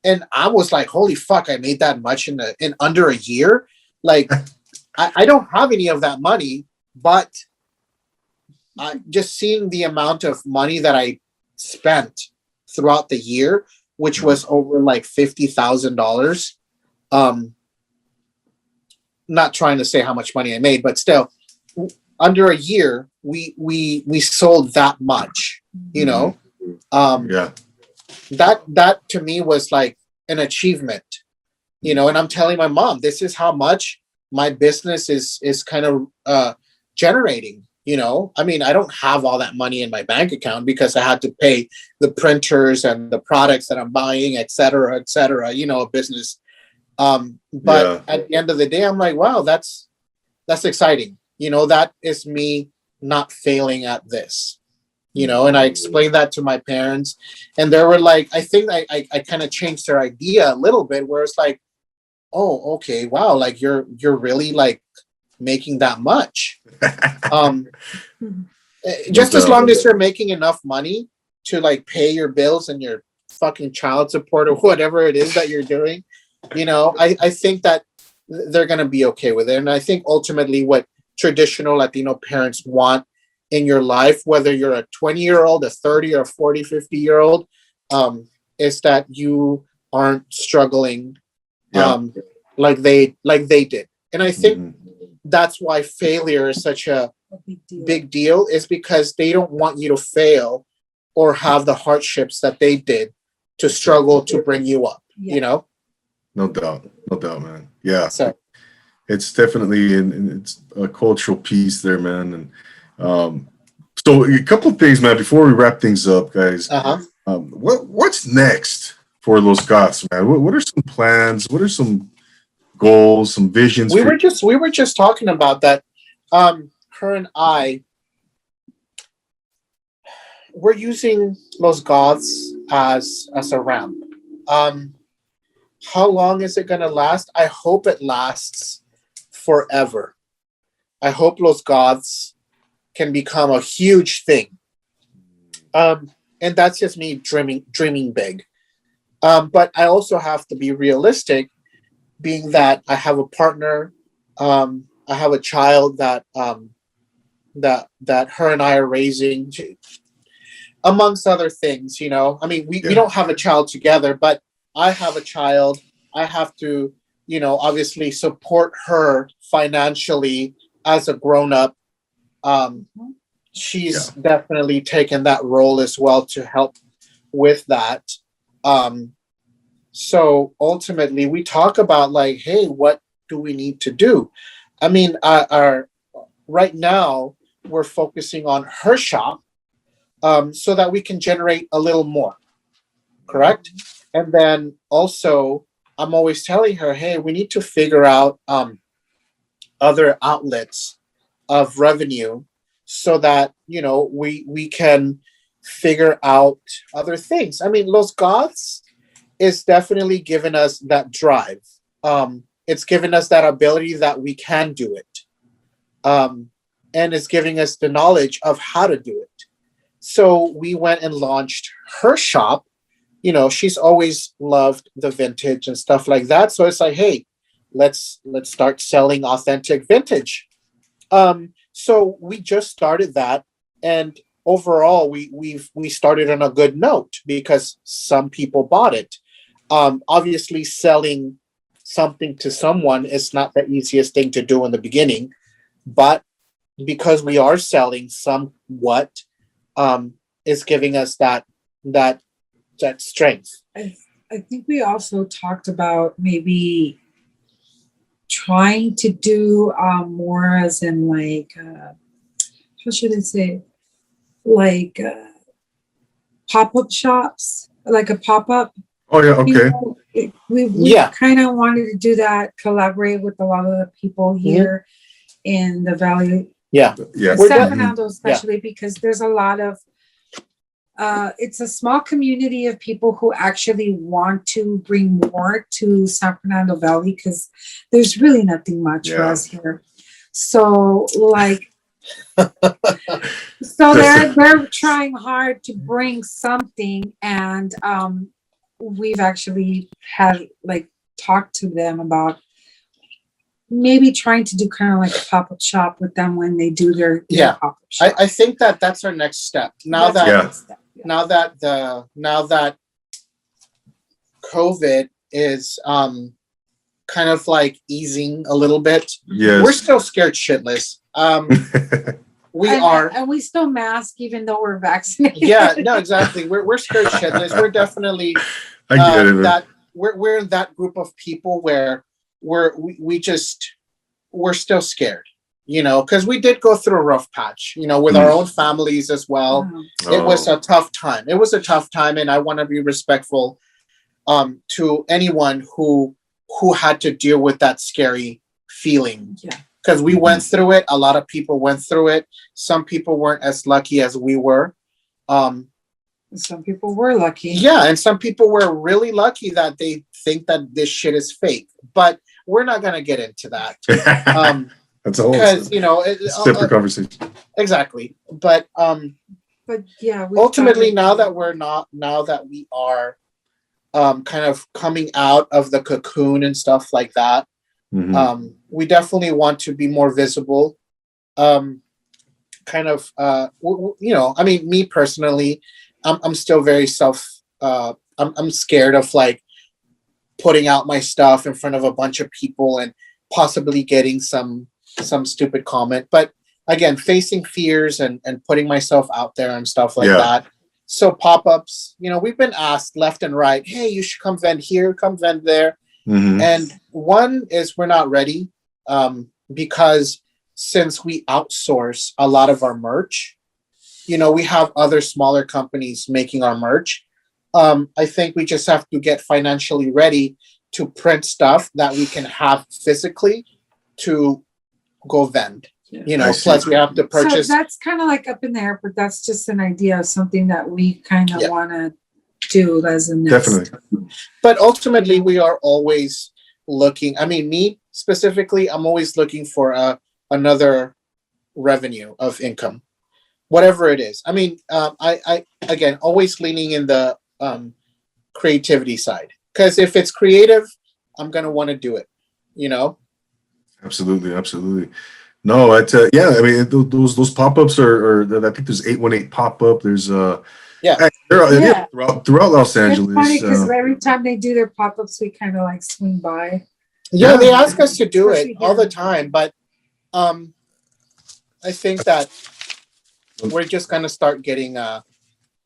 and I was like, holy fuck, I made that much in under a year. Like I don't have any of that money, but just seeing the amount of money that I spent throughout the year, which was over like $50,000. Not trying to say how much money I made, but still, under a year, we sold that much. Yeah. That to me was like an achievement. And I'm telling my mom, this is how much my business is kind of generating. I mean, I don't have all that money in my bank account because I had to pay the printers and the products that I'm buying, et cetera, a business. But at the end of the day, I'm like, wow, that's exciting. That is me not failing at this, and I explained that to my parents and they were like, I think I kind of changed their idea a little bit where it's like, oh, okay, wow, like you're really like making that much. Just as long as you're making enough money to like pay your bills and your fucking child support or whatever it is that you're doing, I think that they're going to be okay with it. And I think ultimately what traditional Latino parents want in your life, whether you're a 20-year-old, a 30 or 40, 50-year-old, is that you aren't struggling like they did. And I think that's why failure is such a big deal, is because they don't want you to fail or have the hardships that they did to struggle to bring you up, No doubt, man. Yeah. So it's definitely it's a cultural piece there, man. And so a couple of things, man, before we wrap things up, guys. What's next for Los Goths, man? What are some plans? What are some goals, some visions? We were just talking about that. Her and I, we're using Los Goths as a ramp. How long is it going to last? I hope it lasts forever. I hope Los Goths can become a huge thing. And that's just me dreaming big. But I also have to be realistic, being that I have a partner. I have a child that her and I are raising, amongst other things. I mean, we don't have a child together, but I have a child. I have to, obviously support her financially as a grown-up. She's definitely taken that role as well to help with that. So ultimately, we talk about like, hey, what do we need to do? I mean, our right now we're focusing on her shop, so that we can generate a little more, correct? And then also, I'm always telling her, hey, we need to figure out other outlets of revenue so that we can figure out other things. I mean, Los Goths is definitely given us that drive. It's given us that ability that we can do it, and it's giving us the knowledge of how to do it. So we went and launched her shop. She's always loved the vintage and stuff like that. So it's like, hey, let's start selling authentic vintage. So we just started that, and overall, we started on a good note because some people bought it. Obviously, selling something to someone is not the easiest thing to do in the beginning, but because we are selling somewhat, is giving us that strength. I think we also talked about maybe trying to do more as in like how should I say, like pop-up shops, like a pop-up. Oh yeah, okay. We kind of wanted to do that, collaborate with a lot of the people here in the valley. Yeah. San Fernando especially, because there's a lot of it's a small community of people who actually want to bring more to San Fernando Valley because there's really nothing much for us here. So like, so they're trying hard to bring something, and we've actually had like talked to them about maybe trying to do kind of like a pop-up shop with them when they do their pop-up shop. I think that's our next step. Now that COVID is kind of like easing a little bit. Yes. We're still scared shitless. And we still mask even though we're vaccinated. Yeah, no, exactly. We're scared shitless. We're definitely I get it. That we're in that group of people where we're still scared, because we did go through a rough patch, with our own families as well. It was a tough time. And I want to be respectful to anyone who had to deal with that scary feeling. Yeah. Because we went through it. A lot of people went through it. Some people weren't as lucky as we were. Some people were lucky. Yeah, and some people were really lucky that they think that this shit is fake. But we're not going to get into that. That's a whole separate conversation. Exactly. But yeah, ultimately, now that we are kind of coming out of the cocoon and stuff like that, we definitely want to be more visible. I mean, me personally, I'm still very I'm scared of like putting out my stuff in front of a bunch of people and possibly getting some stupid comment. But again, facing fears and putting myself out there and stuff like that. So pop-ups, we've been asked left and right, hey, you should come vend here, come vend there. And one is we're not ready because since we outsource a lot of our merch, we have other smaller companies making our merch. I think we just have to get financially ready to print stuff that we can have physically to go vend. Plus we have to purchase. So that's kind of like up in there, but that's just an idea of something that we kind of want to do as a next. Definitely. But ultimately, we are always looking. I mean, me specifically, I'm always looking for another revenue of income, whatever it is. I mean, I again always leaning in the creativity side, because if it's creative, I'm gonna want to do it. Absolutely. No, I mean those pop-ups are I think there's 818 pop-up. There's throughout Los Angeles. It's funny because every time they do their pop-ups, we kind of like swing by. Yeah, they ask us to do it all the time, but I think that we're just gonna start getting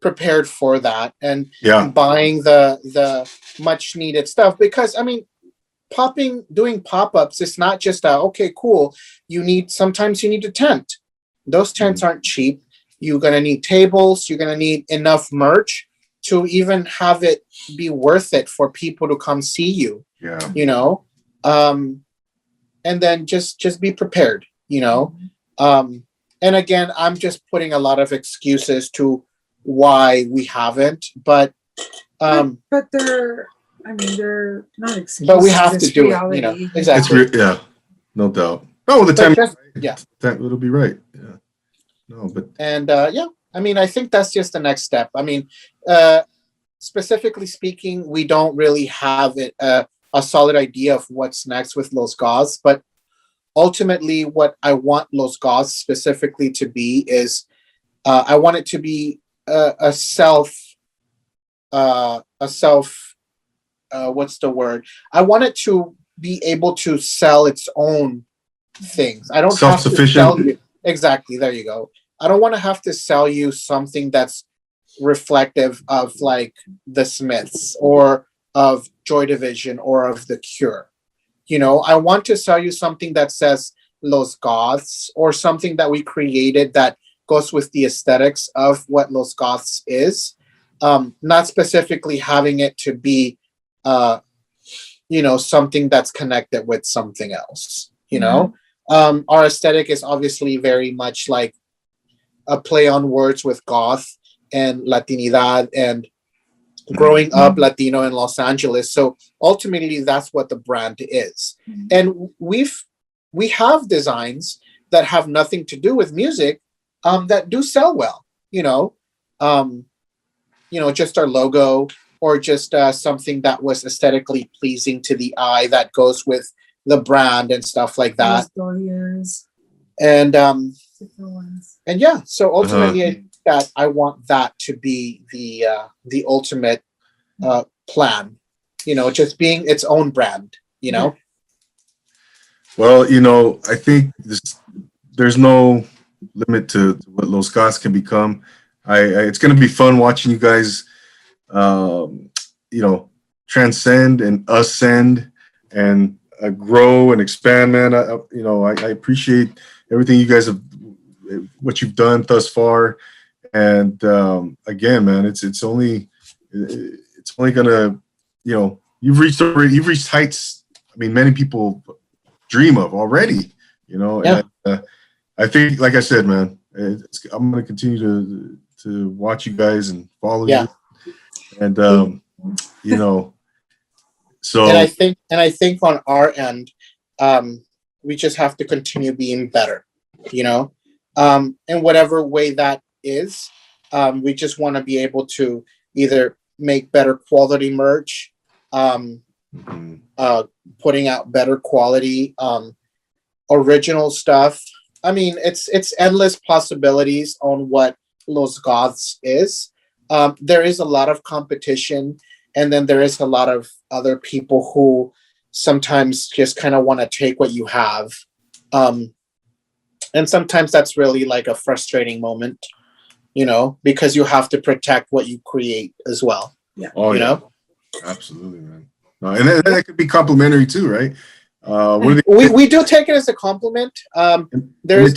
prepared for that and buying the much needed stuff, because I mean, doing pop-ups is not just okay, cool. Sometimes you need a tent. Those tents aren't cheap. You're gonna need tables, you're gonna need enough merch to even have it be worth it for people to come see you. Yeah. You know? And then just be prepared, you know. And again, I'm just putting a lot of excuses to why we haven't, but they're not excuses. but we have to it's do reality. it, you know. Exactly. Yeah, no doubt. Oh, the But time, yeah. it'll be right. Yeah. No, but And yeah, I mean, I think that's just the next step. I mean, specifically speaking, we don't really have a solid idea of what's next with Los Goths, but ultimately what I want Los Goths specifically to be is I want it to be a self what's the word? I want it to be able to sell its own things. I don't have to self-sufficient. sell you. Exactly, there you go. I don't want to have to sell you something that's reflective of like the Smiths or of Joy Division or of The Cure. You know, I want to sell you something that says Los Goths, or something that we created that goes with the aesthetics of what Los Goths is. Not specifically having it to be, you know, something that's connected with something else. You know, our aesthetic is obviously very much like a play on words with goth and Latinidad and growing up Latino in Los Angeles. So ultimately, that's what the brand is. And we have designs that have nothing to do with music that do sell well. You know, just our logo, or just something that was aesthetically pleasing to the eye that goes with the brand and stuff like that. Clothiers. And yeah, so ultimately, that I want that to be the ultimate plan. You know, just being its own brand. You know. Well, you know, I think there's no limit to what Los Goths can become. It's going to be fun watching you guys, you know, transcend and ascend and grow and expand, man. You know, I appreciate everything you guys have, what you've done thus far. And again, man, it's only gonna, you know, you've reached heights. I mean, many people dream of already. You know, yeah. And I think, like I said, man, I'm gonna continue to watch you guys and follow you. And you know, so and I think on our end, we just have to continue being better. You know, in whatever way that is. We just want to be able to either make better quality merch, putting out better quality original stuff. I mean, it's endless possibilities on what Los Goths is. There is a lot of competition, and then there is a lot of other people who sometimes just kind of want to take what you have. And sometimes that's really like a frustrating moment, you know, because you have to protect what you create as well. Yeah. Oh, you know? Absolutely, man. And that could be complimentary too, right? We do take it as a compliment. There's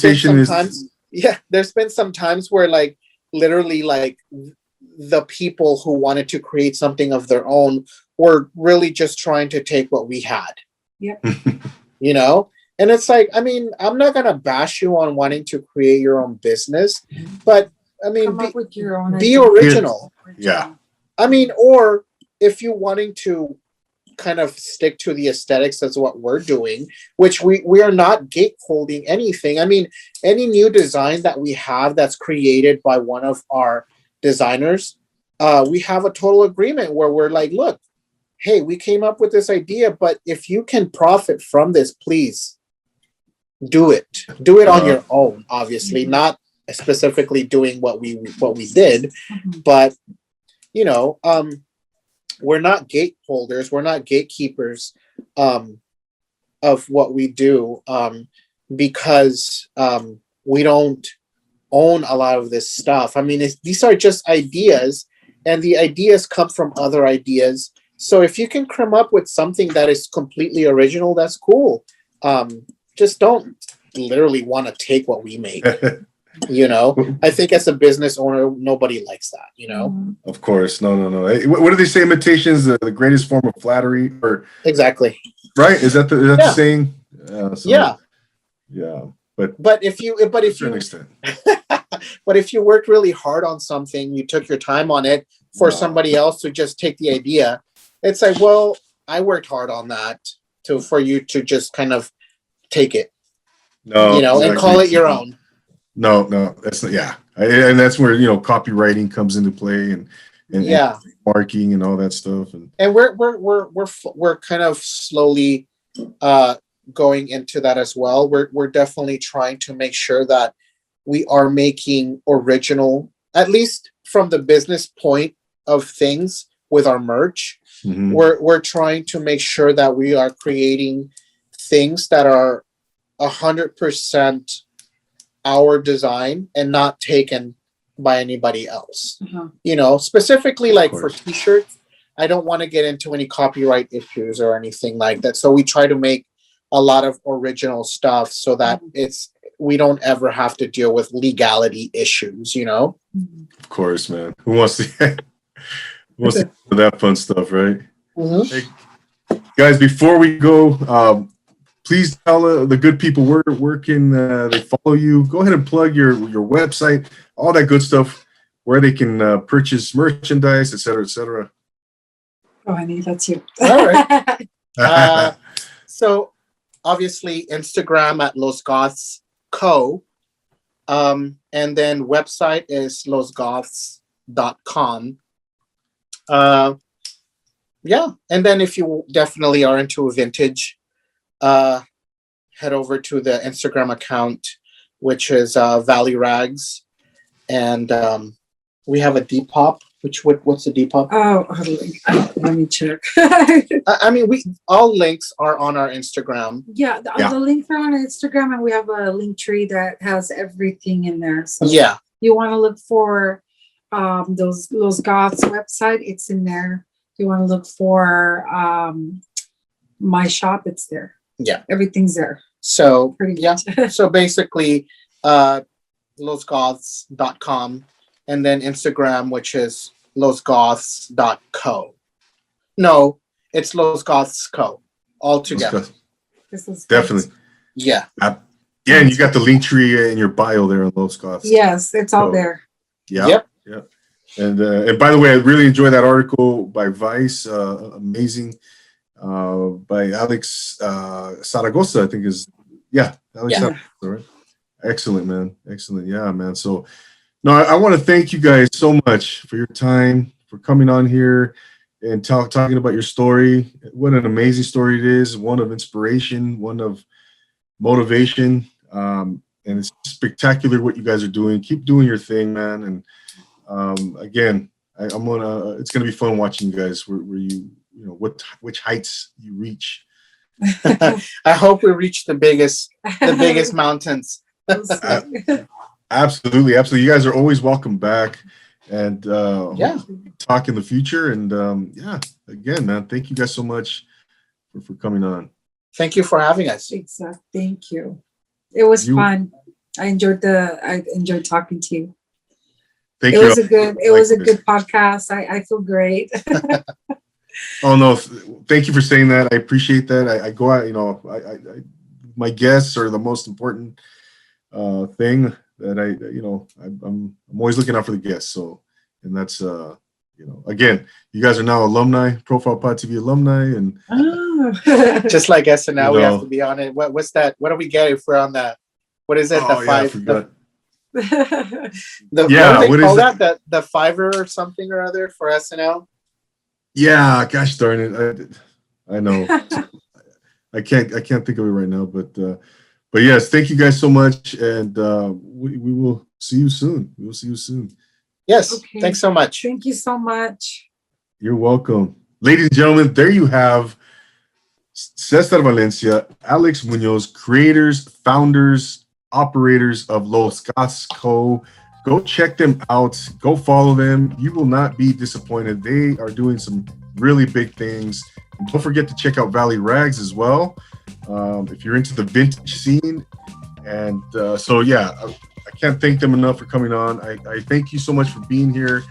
been some times where like literally like the people who wanted to create something of their own were really just trying to take what we had. Yep. You know? And it's like, I mean, I'm not going to bash you on wanting to create your own business, but I mean, come up with your own be original. Yeah. I mean, or if you're wanting to kind of stick to the aesthetics as what we're doing, which we are not gateholding anything. I mean, any new design that we have that's created by one of our designers, we have a total agreement where we're like, look, hey, we came up with this idea, but if you can profit from this, please do it. Do it on your own, obviously, not specifically doing what we did, but you know, we're not gateholders, we're not gatekeepers of what we do, because we don't own a lot of this stuff. I mean, these are just ideas, and the ideas come from other ideas, So if you can come up with something that is completely original, that's cool. Just don't literally want to take what we make. I think as a business owner, nobody likes that. Of course, no. Hey, what do they say? Imitation is the greatest form of flattery, or Exactly. right? Is that the saying? Yeah. Yeah, but if you to an extent, but if you worked really hard on something, you took your time on it for somebody else to just take the idea. It's like, well, I worked hard on that for you to just kind of take it, no, exactly. and call it your own. No, that's not. Yeah, and that's where copywriting comes into play, and marking and all that stuff. And we're kind of slowly going into that as well. We're definitely trying to make sure that we are making original, at least from the business point of things with our merch. Mm-hmm. We're trying to make sure that we are creating things that are 100% our design and not taken by anybody else. Specifically like for t-shirts, I don't want to get into any copyright issues or anything like that. So we try to make a lot of original stuff so that we don't ever have to deal with legality issues, Of course, man. Who wants to do that fun stuff, right? Mm-hmm. Hey, guys, before we go, please tell the good people where can they follow you. Go ahead and plug your website, all that good stuff, where they can purchase merchandise, et cetera, et cetera. Oh, honey, that's you. All right. So obviously Instagram at Los Goths Co. And then website is losgoths.com. And then if you definitely are into vintage, head over to the Instagram account, which is Valley Rags, and we have a Depop. What's the Depop? Oh, let me check. I mean, all links are on our Instagram. Yeah, the links are on Instagram, and we have a link tree that has everything in there. So you want to look for those Goths website, it's in there. You want to look for my shop, it's there. Yeah, everything's there. So so basically losgoths.com, and then Instagram, which is losgoths.co. No, it's losgoths.co all together. Definitely. Yeah, and you got the link tree in your bio there on Los Goths. Yes, it's all there. Yep. And by the way, I really enjoyed that article by Vice. Amazing. By Alex Zaragoza, I think is Alex Zaragoza, right? Excellent, man. Excellent. Yeah, man. So no, I want to thank you guys so much for your time, for coming on here and talking about your story. What an amazing story it is. One of inspiration, one of motivation. And it's spectacular what you guys are doing. Keep doing your thing, man. And again, it's gonna be fun watching you guys where you which heights you reach. I hope we reach the biggest mountains. Absolutely. You guys are always welcome back, and talk in the future. And again, man, thank you guys so much for coming on. Thank you for having us. Exactly. Thank you. It was fun. I enjoyed talking to you. Thank you. It was a good podcast. I feel great. Oh no! Thank you for saying that. I appreciate that. I go out. My guests are the most important thing that I'm always looking out for the guests. So, and that's again, you guys are now alumni, Profile Pod TV alumni, and just like SNL, we have to be on it. What's that? What do we get if we're on that? What is it? I forgot. What do they call that? The Fiverr or something or other for SNL? Yeah, gosh darn it. I know. I can't think of it right now, but yes, thank you guys so much, and we will see you soon. We will see you soon. Yes, okay. Thanks so much. Thank you so much. You're welcome. Ladies and gentlemen, there you have Cesar Valencia, Alex Munoz, creators, founders, operators of Los Goths Co. Go check them out. Go follow them. You will not be disappointed. They are doing some really big things. And don't forget to check out Valley Rags as well, if you're into the vintage scene. And so yeah, I can't thank them enough for coming on. I thank you so much for being here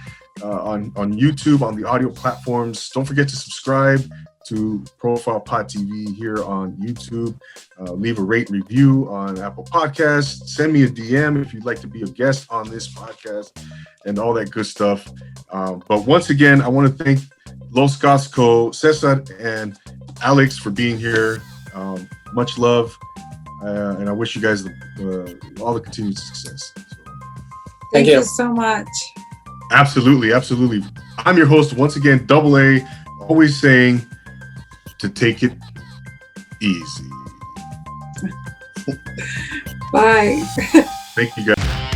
on YouTube, on the audio platforms. Don't forget to subscribe to Profile Pod TV here on YouTube. Leave a rate and review on Apple Podcasts. Send me a DM if you'd like to be a guest on this podcast and all that good stuff. But once again, I want to thank Los Goths Co, Cesar and Alex for being here. Much love. And I wish you guys all the continued success. So, Thank Thank you. you so much. absolutely. I'm your host once again, Double A, always saying to take it easy. Bye. Thank you guys.